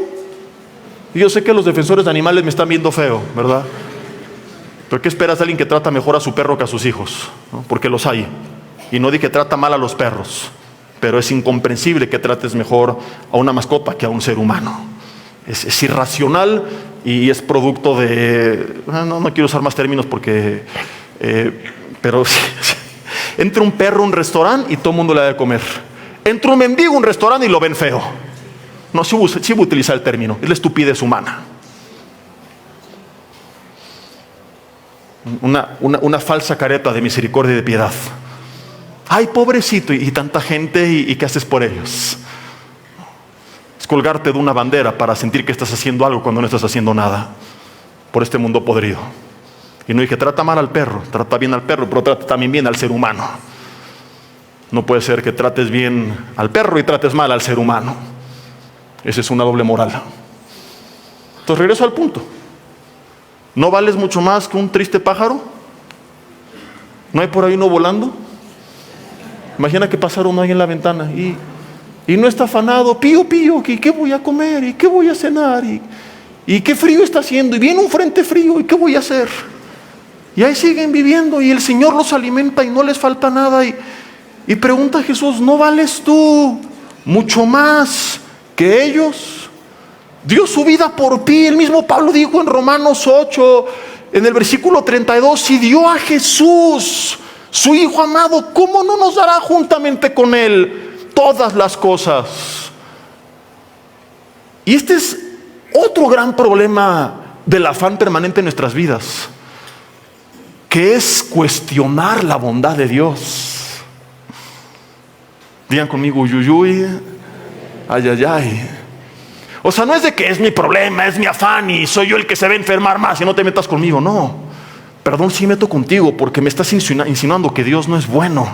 Y yo sé que los defensores de animales me están viendo feo, ¿verdad? Pero ¿qué esperas de alguien que trata mejor a su perro que a sus hijos? ¿No? Porque los hay. Y no di que trata mal a los perros, pero es incomprensible que trates mejor a una mascota que a un ser humano. Es irracional y es producto de... No quiero usar más términos porque... pero entra un perro a un restaurante y todo el mundo le da de comer. Entra un mendigo a un restaurante y lo ven feo. No, sí voy a utilizar el término. Es la estupidez humana. Una falsa careta de misericordia y de piedad. Ay, pobrecito, y tanta gente, y ¿qué haces por ellos? Es colgarte de una bandera para sentir que estás haciendo algo cuando no estás haciendo nada por este mundo podrido. Y no dije, trata mal al perro, trata bien al perro, pero trata también bien al ser humano. No puede ser que trates bien al perro y trates mal al ser humano. Esa es una doble moral. Entonces regreso al punto. ¿No vales mucho más que un triste pájaro? ¿No hay por ahí uno volando? Imagina que pasara uno ahí en la ventana y no está afanado, pío, ¿y qué voy a comer? ¿Y qué voy a cenar? ¿Y qué frío está haciendo? Y viene un frente frío, ¿y qué voy a hacer? Y ahí siguen viviendo y el Señor los alimenta y no les falta nada. Y pregunta a Jesús, ¿no vales tú mucho más que ellos? Dio su vida por ti. El mismo Pablo dijo en Romanos 8, en el versículo 32, si dio a Jesús, su Hijo amado, ¿cómo no nos dará juntamente con Él todas las cosas? Y este es otro gran problema del afán permanente en nuestras vidas, que es cuestionar la bondad de Dios. Digan conmigo, uyuyuy, ay. O sea, no es de que es mi problema, es mi afán y soy yo el que se va a enfermar más y no te metas conmigo, no. Perdón, sí meto contigo porque me estás insinuando que Dios no es bueno.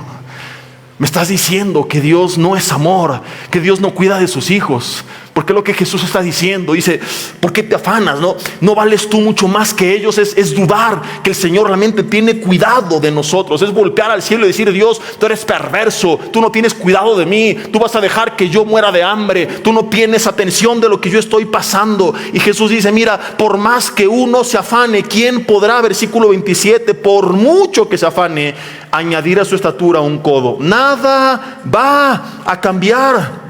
Me estás diciendo que Dios no es amor, que Dios no cuida de sus hijos. Porque es lo que Jesús está diciendo. Dice, ¿por qué te afanas? No vales tú mucho más que ellos. Es dudar que el Señor realmente tiene cuidado de nosotros. Es voltear al cielo y decir, Dios, tú eres perverso, tú no tienes cuidado de mí, tú vas a dejar que yo muera de hambre, tú no tienes atención de lo que yo estoy pasando. Y Jesús dice, mira, por más que uno se afane, ¿quién podrá, versículo 27, por mucho que se afane, añadir a su estatura un codo? Nada va a cambiar.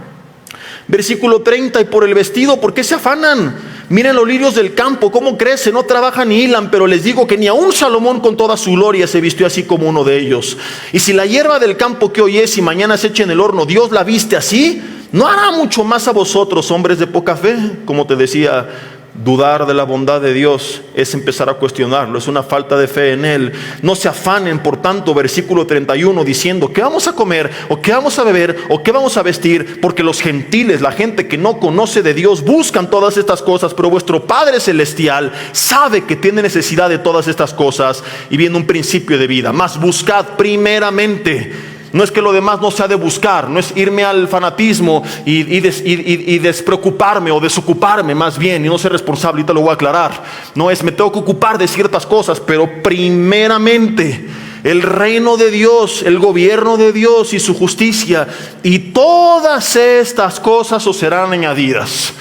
Versículo 30, y por el vestido, ¿por qué se afanan? Miren los lirios del campo, cómo crecen, no trabajan ni hilan, pero les digo que ni aun Salomón con toda su gloria se vistió así como uno de ellos. Y si la hierba del campo que hoy es y mañana se echa en el horno, Dios la viste así, ¿no hará mucho más a vosotros, hombres de poca fe? Como te decía, dudar de la bondad de Dios es empezar a cuestionarlo, es una falta de fe en Él. No se afanen, por tanto, versículo 31, diciendo, ¿qué vamos a comer? ¿O qué vamos a beber? ¿O qué vamos a vestir? Porque los gentiles, la gente que no conoce de Dios, buscan todas estas cosas, pero vuestro Padre Celestial sabe que tiene necesidad de todas estas cosas, y viene un principio de vida. Mas buscad primeramente. No es que lo demás no sea de buscar, no es irme al fanatismo y despreocuparme o desocuparme más bien y no ser responsable, ahorita lo voy a aclarar. No es me tengo que ocupar de ciertas cosas, pero primeramente el reino de Dios, el gobierno de Dios y su justicia, y todas estas cosas os serán añadidas.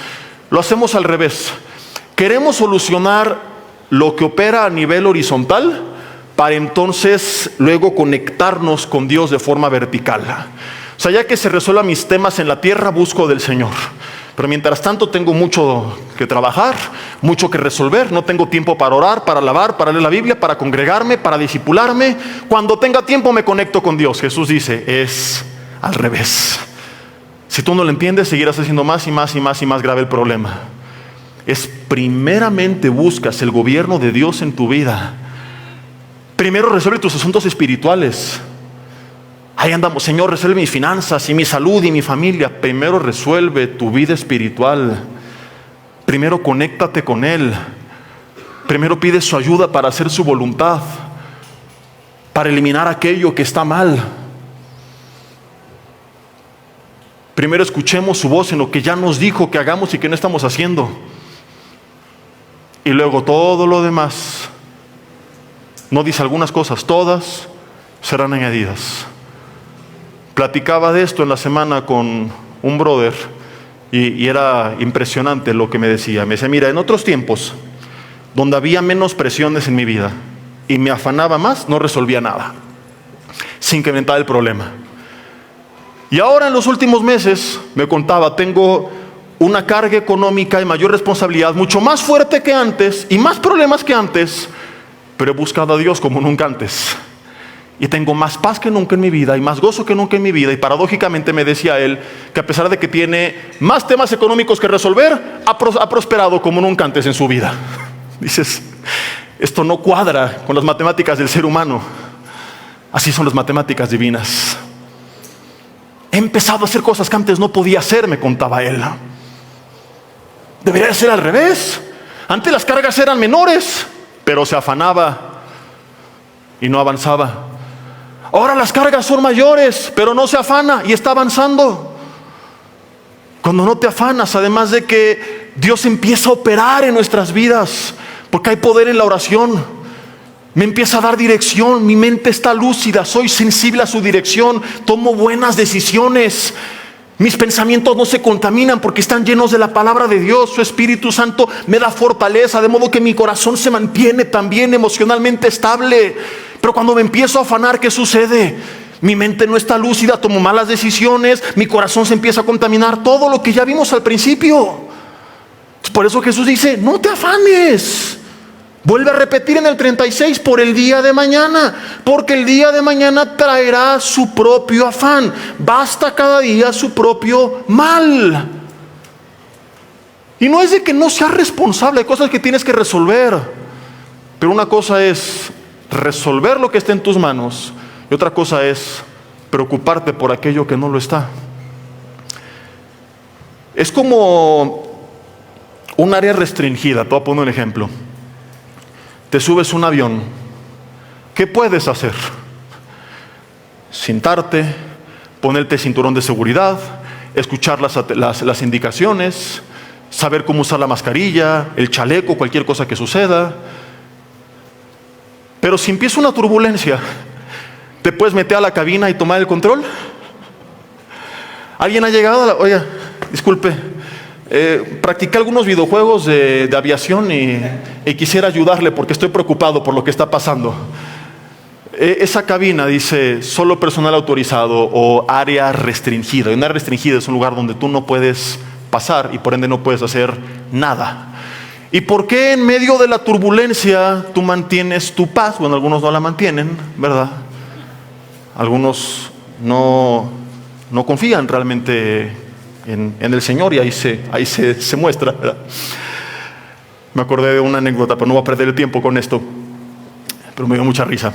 Lo hacemos al revés. Queremos solucionar lo que opera a nivel horizontal para entonces luego conectarnos con Dios de forma vertical. O sea, ya que se resuelvan mis temas en la tierra, busco del Señor. Pero mientras tanto tengo mucho que trabajar, mucho que resolver. No tengo tiempo para orar, para alabar, para leer la Biblia, para congregarme, para discipularme. Cuando tenga tiempo me conecto con Dios. Jesús dice, es al revés. Si tú no lo entiendes, seguirás haciendo más y más y más y más grave el problema. Es primeramente buscas el gobierno de Dios en tu vida. Primero resuelve tus asuntos espirituales. Ahí andamos, Señor, resuelve mis finanzas y mi salud y mi familia. Primero resuelve tu vida espiritual. Primero conéctate con Él. Primero pide su ayuda para hacer su voluntad, para eliminar aquello que está mal. Primero escuchemos su voz en lo que ya nos dijo que hagamos y que no estamos haciendo. Y luego todo lo demás. No dice algunas cosas, todas serán añadidas. Platicaba de esto en la semana con un brother y era impresionante lo que me decía. Me decía, mira, en otros tiempos, donde había menos presiones en mi vida y me afanaba más, no resolvía nada, se incrementaba el problema. Y ahora en los últimos meses, me contaba, tengo una carga económica y mayor responsabilidad, mucho más fuerte que antes y más problemas que antes, pero he buscado a Dios como nunca antes. Y tengo más paz que nunca en mi vida y más gozo que nunca en mi vida. Y paradójicamente me decía él que a pesar de que tiene más temas económicos que resolver, ha prosperado como nunca antes en su vida. Dices, esto no cuadra con las matemáticas del ser humano. Así son las matemáticas divinas. He empezado a hacer cosas que antes no podía hacer, me contaba él. Debería ser al revés. Antes las cargas eran menores, pero se afanaba y no avanzaba. Ahora las cargas son mayores, pero no se afana y está avanzando. Cuando no te afanas, además de que Dios empieza a operar en nuestras vidas, porque hay poder en la oración, me empieza a dar dirección, mi mente está lúcida, soy sensible a su dirección, tomo buenas decisiones. Mis pensamientos no se contaminan porque están llenos de la palabra de Dios. Su Espíritu Santo me da fortaleza, de modo que mi corazón se mantiene también emocionalmente estable. Pero cuando me empiezo a afanar, ¿qué sucede? Mi mente no está lúcida, tomo malas decisiones, mi corazón se empieza a contaminar. Todo lo que ya vimos al principio. Por eso Jesús dice, no te afanes. Vuelve a repetir en el 36, por el día de mañana, porque el día de mañana traerá su propio afán. Basta cada día su propio mal. Y no es de que no seas responsable, hay cosas que tienes que resolver. Pero una cosa es resolver lo que está en tus manos y otra cosa es preocuparte por aquello que no lo está. Es como un área restringida. Te voy a poner un ejemplo. Te subes a un avión. ¿Qué puedes hacer? Sentarte, ponerte cinturón de seguridad, escuchar las indicaciones, saber cómo usar la mascarilla, el chaleco, cualquier cosa que suceda. Pero si empieza una turbulencia, ¿te puedes meter a la cabina y tomar el control? ¿Alguien ha llegado oiga, disculpe, practiqué algunos videojuegos de aviación y quisiera ayudarle porque estoy preocupado por lo que está pasando? Esa cabina dice solo personal autorizado o área restringida. Y una área restringida es un lugar donde tú no puedes pasar y por ende no puedes hacer nada. ¿Y por qué en medio de la turbulencia tú mantienes tu paz? Bueno, algunos no la mantienen, ¿verdad? Algunos no confían realmente en el Señor y ahí se muestra, ¿verdad? Me acordé de una anécdota, pero no voy a perder el tiempo con esto, pero me dio mucha risa.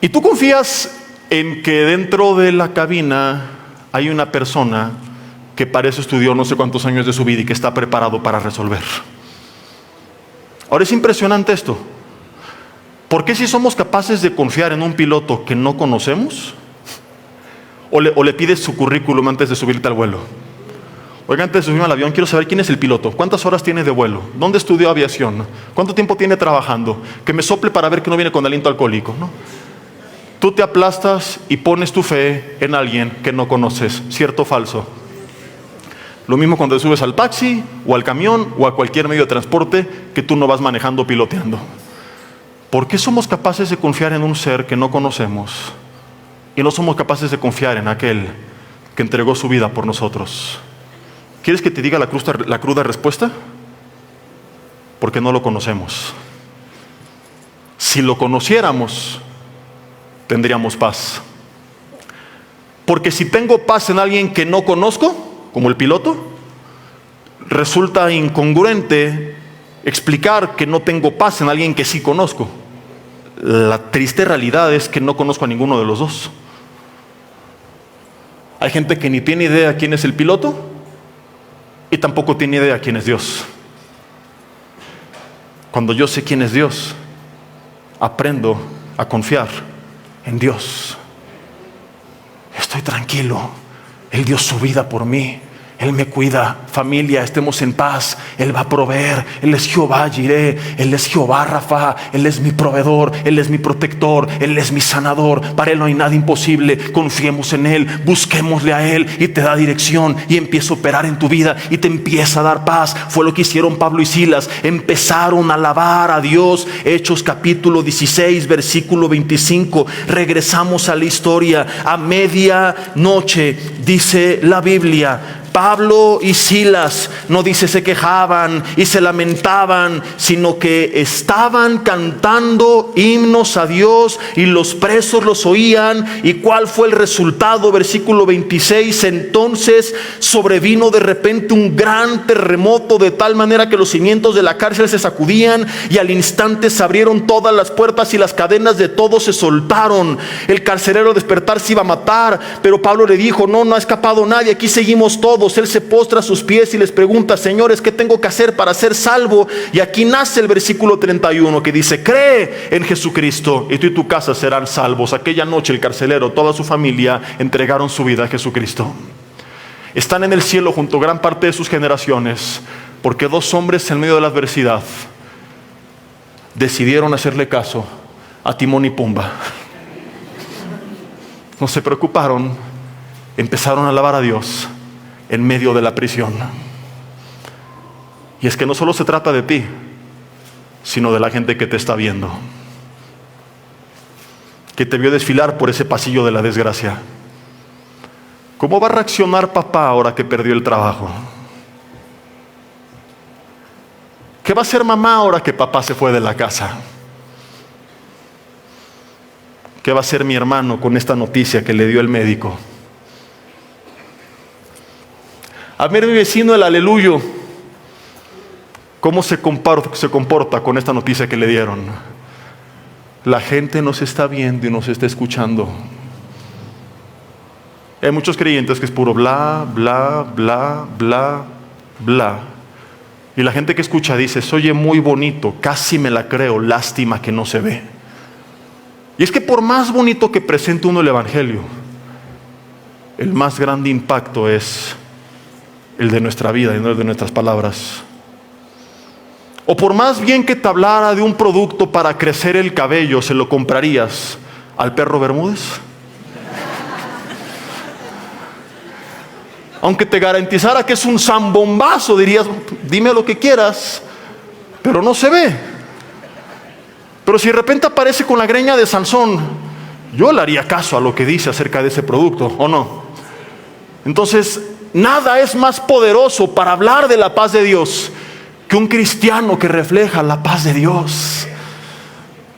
¿Y tú confías en que dentro de la cabina hay una persona que para eso estudió no sé cuántos años de su vida y que está preparado para resolver? Ahora es impresionante esto. ¿Por qué si somos capaces de confiar en un piloto que no conocemos? ¿O le pides su currículum antes de subirte al vuelo? Oiga, antes de subirme al avión quiero saber quién es el piloto, cuántas horas tiene de vuelo, dónde estudió aviación, cuánto tiempo tiene trabajando, que me sople para ver que no viene con aliento alcohólico, ¿no? Tú te aplastas y pones tu fe en alguien que no conoces, ¿cierto o falso? Lo mismo cuando te subes al taxi o al camión o a cualquier medio de transporte que tú no vas manejando o piloteando. ¿Por qué somos capaces de confiar en un ser que no conocemos y no somos capaces de confiar en aquel que entregó su vida por nosotros? ¿Quieres que te diga la cruda respuesta? Porque no lo conocemos. Si lo conociéramos, tendríamos paz. Porque si tengo paz en alguien que no conozco, como el piloto, resulta incongruente explicar que no tengo paz en alguien que sí conozco. La triste realidad es que no conozco a ninguno de los dos. Hay gente que ni tiene idea quién es el piloto y tampoco tiene idea quién es Dios. Cuando yo sé quién es Dios, aprendo a confiar en Dios. Estoy tranquilo. Él dio su vida por mí. Él me cuida. Familia, estemos en paz. Él va a proveer. Él es Jehová Jireh. Él es Jehová Rafa. Él es mi proveedor. Él es mi protector. Él es mi sanador. Para Él no hay nada imposible. Confiemos en Él. Busquémosle a Él y te da dirección y empieza a operar en tu vida y te empieza a dar paz. Fue lo que hicieron Pablo y Silas. Empezaron a alabar a Dios. Hechos capítulo 16, versículo 25. Regresamos a la historia. A medianoche, dice la Biblia, Pablo y Silas, no dice se quejaban y se lamentaban, sino que estaban cantando himnos a Dios y los presos los oían. ¿Y cuál fue el resultado? Versículo 26, entonces sobrevino de repente un gran terremoto, de tal manera que los cimientos de la cárcel se sacudían y al instante se abrieron todas las puertas y las cadenas de todos se soltaron. El carcelero al despertar se iba a matar, pero Pablo le dijo, no ha escapado nadie, aquí seguimos todos. Él se postra a sus pies y les pregunta, señores, ¿qué tengo que hacer para ser salvo? Y aquí nace el versículo 31 que dice, cree en Jesucristo y tú y tu casa serán salvos. Aquella noche el carcelero, toda su familia entregaron su vida a Jesucristo. Están en el cielo junto a gran parte de sus generaciones porque dos hombres en medio de la adversidad decidieron hacerle caso a Timón y Pumba. No se preocuparon, empezaron a alabar a Dios en medio de la prisión. Y es que no solo se trata de ti, sino de la gente que te está viendo, que te vio desfilar por ese pasillo de la desgracia. ¿Cómo va a reaccionar papá ahora que perdió el trabajo? ¿Qué va a hacer mamá ahora que papá se fue de la casa? ¿Qué va a hacer mi hermano con esta noticia que le dio el médico? A ver mi vecino el aleluyo, ¿cómo se comporta con esta noticia que le dieron? La gente nos está viendo y nos está escuchando. Hay muchos creyentes que es puro bla, bla, bla, bla, bla. Y la gente que escucha dice, se oye muy bonito, casi me la creo, lástima que no se ve. Y es que por más bonito que presente uno el evangelio, el más grande impacto es el de nuestra vida y no el de nuestras palabras. O por más bien que te hablara de un producto para crecer el cabello, ¿se lo comprarías al perro Bermúdez? Aunque te garantizara que es un zambombazo, dirías, dime lo que quieras, pero no se ve. Pero si de repente aparece con la greña de Sansón, yo le haría caso a lo que dice acerca de ese producto, ¿o no? Entonces, nada es más poderoso para hablar de la paz de Dios que un cristiano que refleja la paz de Dios.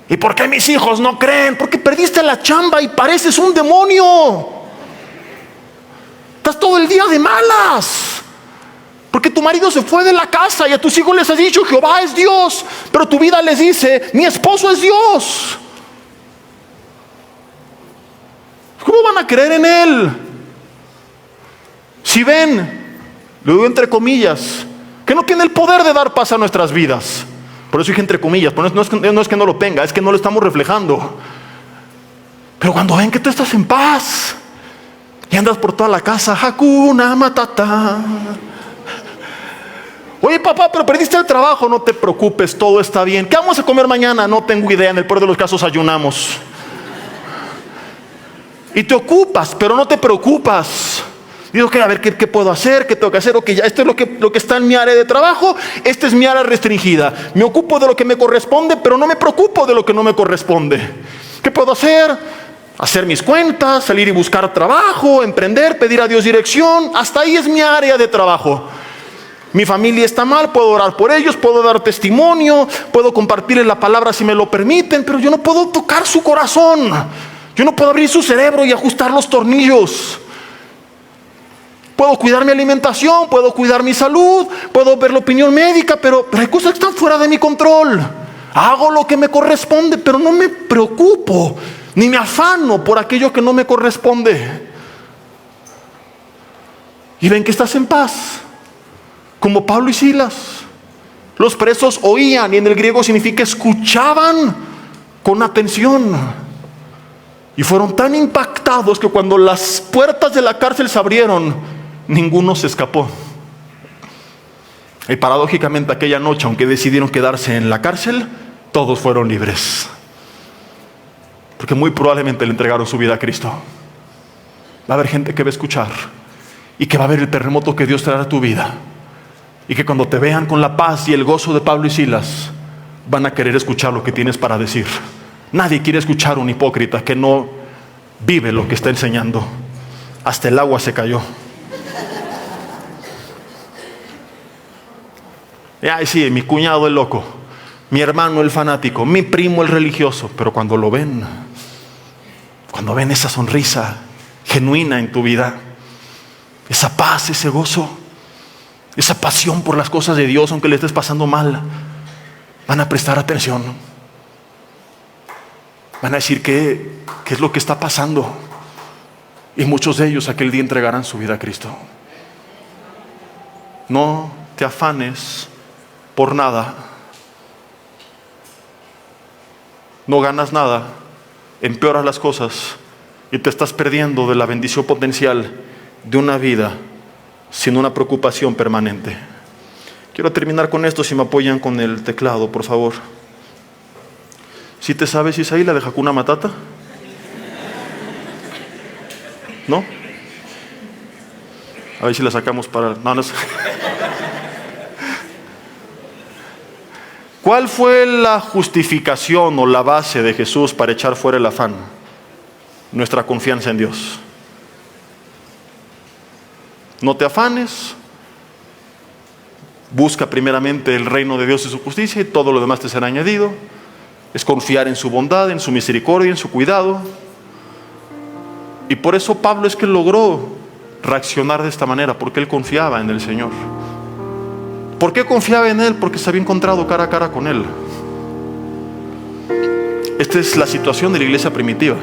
¿Y por qué mis hijos no creen? Porque perdiste la chamba y pareces un demonio. Estás todo el día de malas. Porque tu marido se fue de la casa y a tus hijos les has dicho Jehová es Dios, pero tu vida les dice mi esposo es Dios. ¿Cómo van a creer en Él? Si ven, lo digo entre comillas, que no tiene el poder de dar paz a nuestras vidas. Por eso dije entre comillas, pero no es que no lo tenga, es que no lo estamos reflejando. Pero cuando ven que tú estás en paz y andas por toda la casa, Hakuna Matata. Oye papá, pero perdiste el trabajo, no te preocupes, todo está bien. ¿Qué vamos a comer mañana? No tengo idea, en el peor de los casos ayunamos. Y te ocupas, pero no te preocupas. Digo, a ver, ¿qué puedo hacer? ¿Qué tengo que hacer? Ok, ya esto es lo que está en mi área de trabajo. Esta es mi área restringida. Me ocupo de lo que me corresponde, pero no me preocupo de lo que no me corresponde. ¿Qué puedo hacer? Hacer mis cuentas, salir y buscar trabajo, emprender, pedir a Dios dirección. Hasta ahí es mi área de trabajo. Mi familia está mal, puedo orar por ellos, puedo dar testimonio, puedo compartirles la palabra si me lo permiten, pero yo no puedo tocar su corazón. Yo no puedo abrir su cerebro y ajustar los tornillos. Puedo cuidar mi alimentación, puedo cuidar mi salud, puedo ver la opinión médica, pero hay cosas que están fuera de mi control. Hago lo que me corresponde, pero no me preocupo, ni me afano por aquello que no me corresponde. Y ven que estás en paz, como Pablo y Silas. Los presos oían, y en el griego significa escuchaban con atención. Y fueron tan impactados que cuando las puertas de la cárcel se abrieron, ninguno se escapó. Y paradójicamente aquella noche, aunque decidieron quedarse en la cárcel, todos fueron libres. Porque muy probablemente le entregaron su vida a Cristo. Va a haber gente que va a escuchar y que va a ver el terremoto que Dios traerá a tu vida. Y que cuando te vean con la paz y el gozo de Pablo y Silas, van a querer escuchar lo que tienes para decir. Nadie quiere escuchar a un hipócrita que no vive lo que está enseñando. Hasta el agua se cayó. Ay, sí, mi cuñado el loco, mi hermano el fanático, mi primo el religioso. Pero cuando lo ven, cuando ven esa sonrisa genuina en tu vida, esa paz, ese gozo, esa pasión por las cosas de Dios, aunque le estés pasando mal, van a prestar atención. Van a decir qué es lo que está pasando. Y muchos de ellos aquel día entregarán su vida a Cristo. No te afanes por nada. No ganas nada, empeoras las cosas y te estás perdiendo de la bendición potencial de una vida sin una preocupación permanente. Quiero terminar con esto, si me apoyan con el teclado, por favor. ¿Sí te sabes, Isaí, la de Hakuna Matata? ¿No? A ver si la sacamos para... No. ¿Cuál fue la justificación o la base de Jesús para echar fuera el afán? Nuestra confianza en Dios. No te afanes. Busca primeramente el reino de Dios y su justicia y todo lo demás te será añadido. Es confiar en su bondad, en su misericordia, en su cuidado. Y por eso Pablo es que logró reaccionar de esta manera, porque él confiaba en el Señor. ¿Por qué confiaba en Él? Porque se había encontrado cara a cara con Él. Esta es la situación de la iglesia primitiva.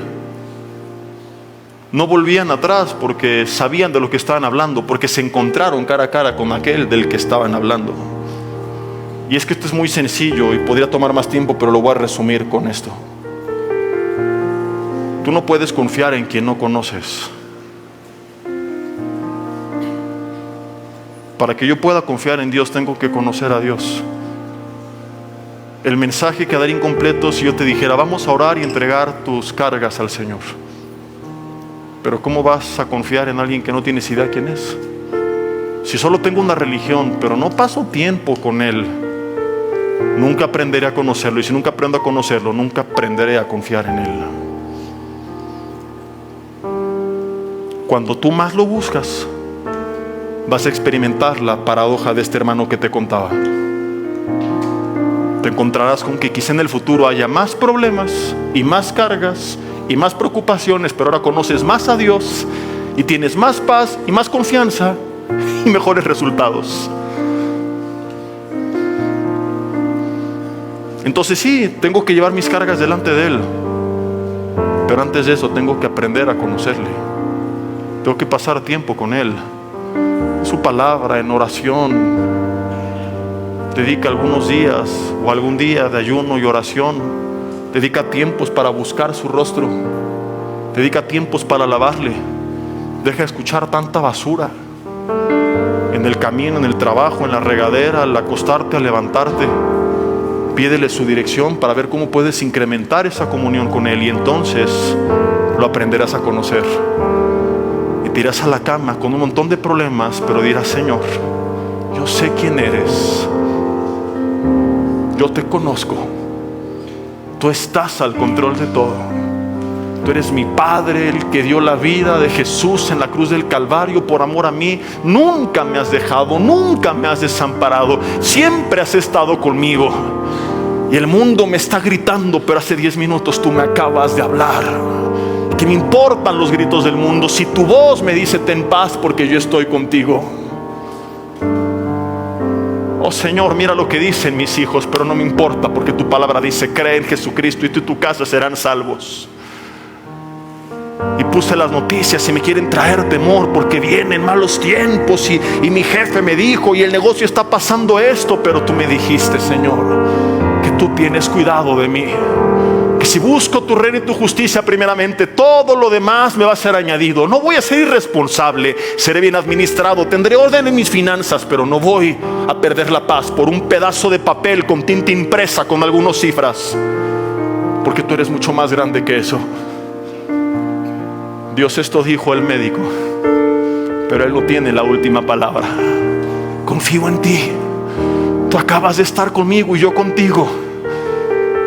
No volvían atrás porque sabían de lo que estaban hablando, porque se encontraron cara a cara con aquel del que estaban hablando. Y es que esto es muy sencillo y podría tomar más tiempo, pero lo voy a resumir con esto. Tú no puedes confiar en quien no conoces. Para que yo pueda confiar en Dios, tengo que conocer a Dios. El mensaje quedaría incompleto si yo te dijera, vamos a orar y entregar tus cargas al Señor. Pero ¿cómo vas a confiar en alguien que no tienes idea quién es? Si solo tengo una religión, pero no paso tiempo con Él, nunca aprenderé a conocerlo. Y si nunca aprendo a conocerlo, nunca aprenderé a confiar en Él. Cuando tú más lo buscas, vas a experimentar la paradoja de este hermano que te contaba. Te encontrarás con que quizá en el futuro haya más problemas y más cargas y más preocupaciones, pero ahora conoces más a Dios y tienes más paz y más confianza y mejores resultados. Entonces sí, tengo que llevar mis cargas delante de Él, pero antes de eso tengo que aprender a conocerle. Tengo que pasar tiempo con Él, en su palabra, en oración. Dedica algunos días o algún día de ayuno y oración. Dedica tiempos para buscar su rostro. Dedica tiempos para alabarle. Deja de escuchar tanta basura en el camino, en el trabajo, en la regadera, al acostarte, al levantarte. Pídele su dirección para ver cómo puedes incrementar esa comunión con Él, y entonces lo aprenderás a conocer. Y te irás a la cama con un montón de problemas, pero dirás, Señor, yo sé quién eres. Yo te conozco. Tú estás al control de todo. Tú eres mi Padre, el que dio la vida de Jesús en la cruz del Calvario por amor a mí. Nunca me has dejado, nunca me has desamparado. Siempre has estado conmigo. Y el mundo me está gritando, pero hace 10 minutos tú me acabas de hablar. ¿Qué me importan los gritos del mundo si tu voz me dice ten paz porque yo estoy contigo? Oh Señor, mira lo que dicen mis hijos, pero no me importa porque tu palabra dice cree en Jesucristo y tú y tu casa serán salvos. Y puse las noticias y me quieren traer temor porque vienen malos tiempos y mi jefe me dijo y el negocio está pasando esto, pero tú me dijiste, Señor, que tú tienes cuidado de mí, que si busco tu reino y tu justicia primeramente, todo lo demás me va a ser añadido. No voy a ser irresponsable, seré bien administrado, tendré orden en mis finanzas, pero no voy a perder la paz por un pedazo de papel con tinta impresa con algunas cifras, porque tú eres mucho más grande que eso. Dios, esto dijo el médico, pero Él no tiene la última palabra. Confío en ti. Tú acabas de estar conmigo y yo contigo.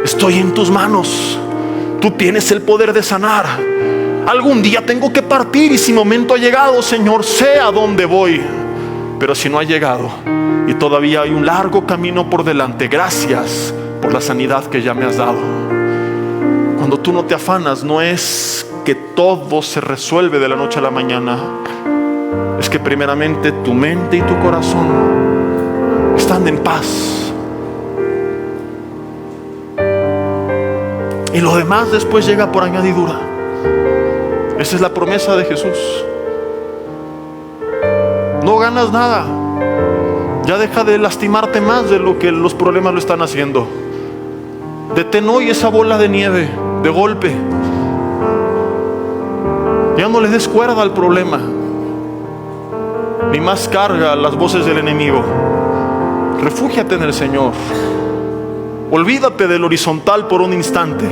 Estoy en tus manos. Tú tienes el poder de sanar. Algún día tengo que partir y si momento ha llegado, Señor, sé a dónde voy. Pero si no ha llegado y todavía hay un largo camino por delante, gracias por la sanidad que ya me has dado. Cuando tú no te afanas, no es que todo se resuelve de la noche a la mañana. Es que primeramente tu mente y tu corazón están en paz. Y lo demás después llega por añadidura. Esa es la promesa de Jesús. No ganas nada. Ya deja de lastimarte más de lo que los problemas lo están haciendo. Detén hoy esa bola de nieve de golpe. Ya no le des cuerda al problema, ni más carga a las voces del enemigo. Refúgiate en el Señor. Olvídate del horizontal por un instante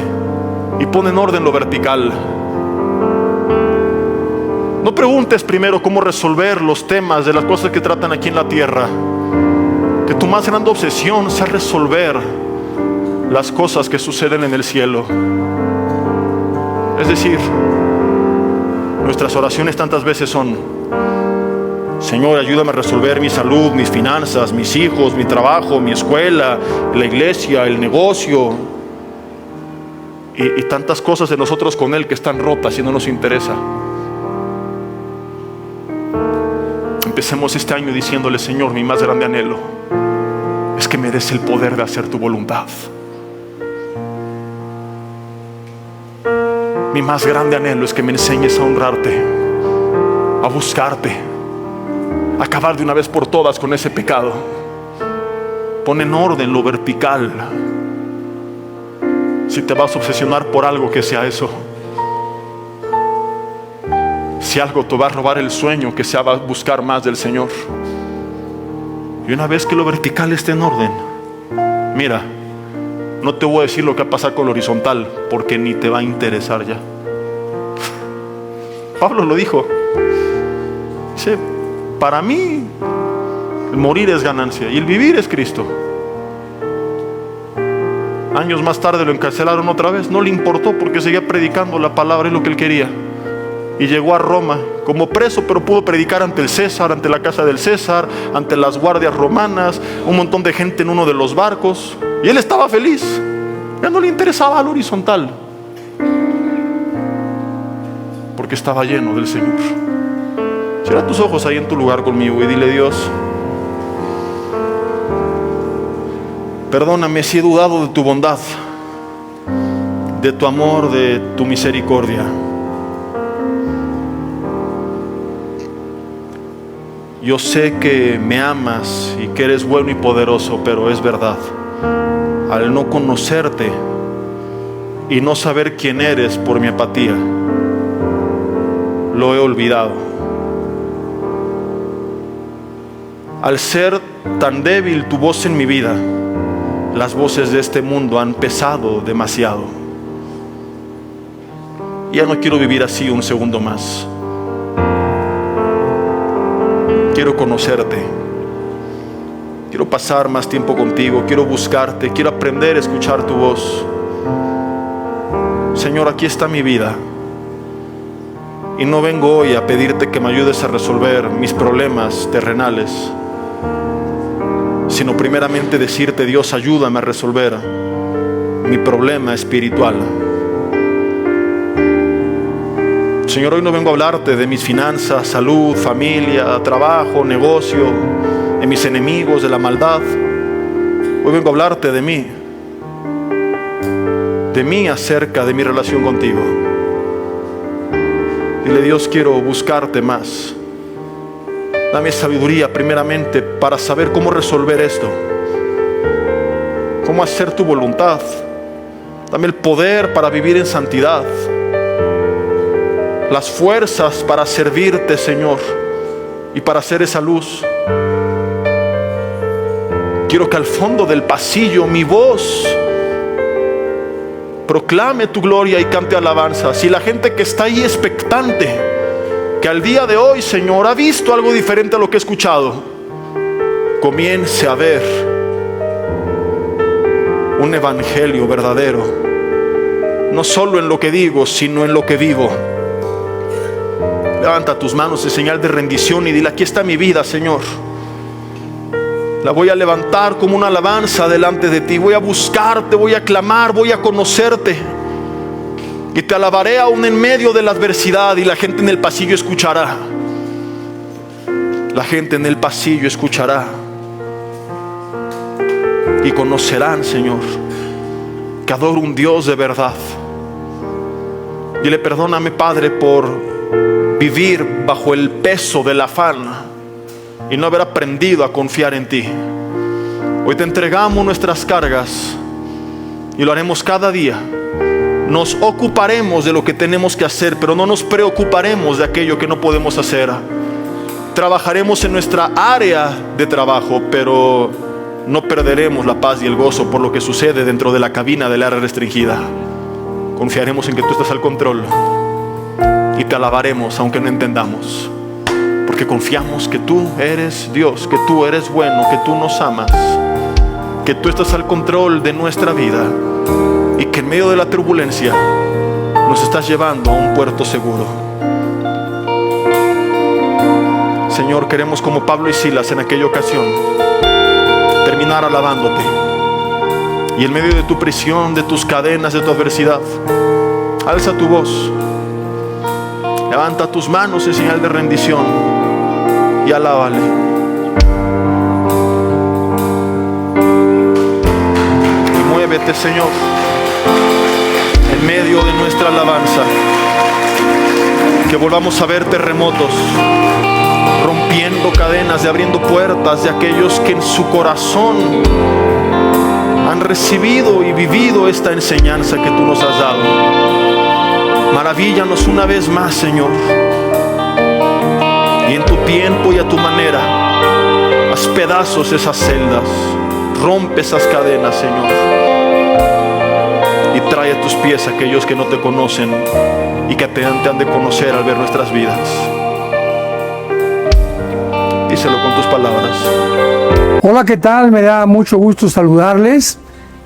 y pon en orden lo vertical. No preguntes primero cómo resolver los temas de las cosas que tratan aquí en la tierra. Que tu más grande obsesión sea resolver las cosas que suceden en el cielo. Es decir, nuestras oraciones tantas veces son: Señor, ayúdame a resolver mi salud, mis finanzas, mis hijos, mi trabajo, mi escuela, la iglesia, el negocio, y tantas cosas de nosotros con Él que están rotas y no nos interesa. Empecemos este año diciéndole: Señor, mi más grande anhelo es que me des el poder de hacer tu voluntad. Mi más grande anhelo es que me enseñes a honrarte, a buscarte, a acabar de una vez por todas con ese pecado. Pon en orden lo vertical. Si te vas a obsesionar por algo, que sea eso. Si algo te va a robar el sueño, que sea buscar más del Señor. Y una vez que lo vertical esté en orden, mira, no te voy a decir lo que va a pasar con lo horizontal, porque ni te va a interesar ya. Pablo lo dijo. Dice, para mí el morir es ganancia y el vivir es Cristo. Años más tarde lo encarcelaron otra vez. No le importó porque seguía predicando la palabra, es lo que él quería. Y llegó a Roma como preso, pero pudo predicar ante el César, ante la casa del César, ante las guardias romanas, un montón de gente en uno de los barcos. Y él estaba feliz. Ya no le interesaba lo horizontal, porque estaba lleno del Señor. Cierra tus ojos ahí en tu lugar conmigo y dile: Dios, perdóname si he dudado de tu bondad, de tu amor, de tu misericordia. Yo sé que me amas y que eres bueno y poderoso, pero es verdad, al no conocerte y no saber quién eres por mi apatía, lo he olvidado. Al ser tan débil tu voz en mi vida, las voces de este mundo han pesado demasiado. Ya no quiero vivir así un segundo más. Quiero conocerte. Quiero pasar más tiempo contigo. Quiero buscarte. Quiero aprender a escuchar tu voz. Señor, aquí está mi vida. Y no vengo hoy a pedirte que me ayudes a resolver mis problemas terrenales, sino primeramente decirte: Dios, ayúdame a resolver mi problema espiritual. Señor, hoy no vengo a hablarte de mis finanzas, salud, familia, trabajo, negocio, de mis enemigos, de la maldad. Hoy vengo a hablarte de mí acerca de mi relación contigo. Dile: Dios, quiero buscarte más. Dame sabiduría primeramente para saber cómo resolver esto, cómo hacer tu voluntad. Dame el poder para vivir en santidad, las fuerzas para servirte, Señor, y para hacer esa luz. Quiero que al fondo del pasillo mi voz proclame tu gloria y cante alabanzas. Y la gente que está ahí expectante, que al día de hoy, Señor, ha visto algo diferente a lo que he escuchado, comience a ver un evangelio verdadero, no solo en lo que digo, sino en lo que vivo. Levanta tus manos en señal de rendición y dile: aquí está mi vida, Señor. La voy a levantar como una alabanza delante de ti. Voy a buscarte, voy a clamar, voy a conocerte. Y te alabaré aún en medio de la adversidad. Y la gente en el pasillo escuchará. La gente en el pasillo escuchará. Y conocerán, Señor, que adoro un Dios de verdad. Dile: perdóname, Padre, por vivir bajo el peso del afán y no haber aprendido a confiar en ti. Hoy te entregamos nuestras cargas y lo haremos cada día. Nos ocuparemos de lo que tenemos que hacer, pero no nos preocuparemos de aquello que no podemos hacer. Trabajaremos en nuestra área de trabajo, pero no perderemos la paz y el gozo por lo que sucede dentro de la cabina del área restringida. Confiaremos en que tú estás al control y te alabaremos aunque no entendamos, porque confiamos que tú eres Dios, que tú eres bueno, que tú nos amas, que tú estás al control de nuestra vida y que en medio de la turbulencia nos estás llevando a un puerto seguro. Señor, queremos, como Pablo y Silas en aquella ocasión, terminar alabándote, y en medio de tu prisión, de tus cadenas, de tu adversidad, alza tu voz, levanta tus manos en señal de rendición y alábale. Y muévete, Señor, en medio de nuestra alabanza. Que volvamos a ver terremotos rompiendo cadenas y abriendo puertas de aquellos que en su corazón han recibido y vivido esta enseñanza que tú nos has dado. Maravíllanos una vez más, Señor, y en tu tiempo y a tu manera, haz pedazos esas celdas, rompe esas cadenas, Señor, y trae a tus pies a aquellos que no te conocen y que te han de conocer al ver nuestras vidas. Díselo con tus palabras. Hola, ¿qué tal? Me da mucho gusto saludarles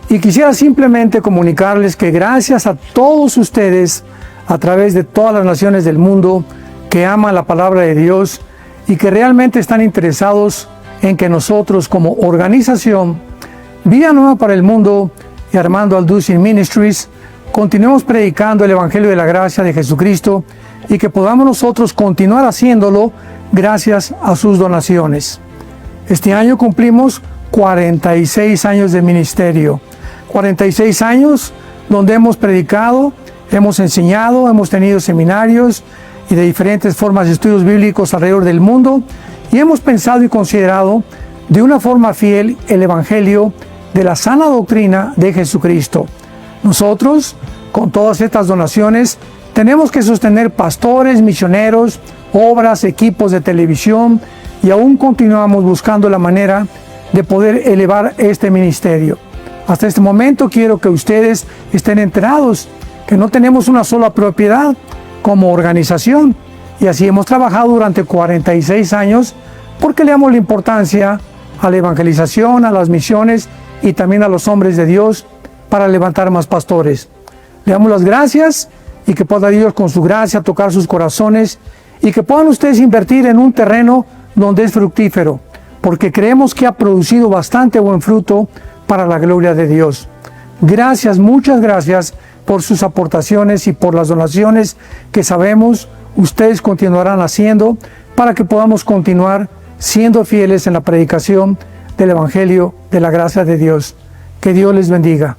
y quisiera simplemente comunicarles que gracias a todos ustedes a través de todas las naciones del mundo que aman la palabra de Dios y que realmente están interesados en que nosotros como organización Vida Nueva para el Mundo y Armando Alducin Ministries continuemos predicando el Evangelio de la Gracia de Jesucristo y que podamos nosotros continuar haciéndolo gracias a sus donaciones. Este año cumplimos 46 años de ministerio, 46 años donde hemos predicado, hemos enseñado, hemos tenido seminarios y de diferentes formas de estudios bíblicos alrededor del mundo y hemos pensado y considerado de una forma fiel el Evangelio de la sana doctrina de Jesucristo. Nosotros, con todas estas donaciones, tenemos que sostener pastores, misioneros, obras, equipos de televisión y aún continuamos buscando la manera de poder elevar este ministerio. Hasta este momento quiero que ustedes estén enterados que no tenemos una sola propiedad como organización y así hemos trabajado durante 46 años porque le damos la importancia a la evangelización, a las misiones y también a los hombres de Dios para levantar más pastores. Le damos las gracias y que pueda Dios con su gracia tocar sus corazones y que puedan ustedes invertir en un terreno donde es fructífero, porque creemos que ha producido bastante buen fruto para la gloria de Dios. Gracias, muchas gracias por sus aportaciones y por las donaciones que sabemos ustedes continuarán haciendo para que podamos continuar siendo fieles en la predicación del Evangelio de la gracia de Dios. Que Dios les bendiga.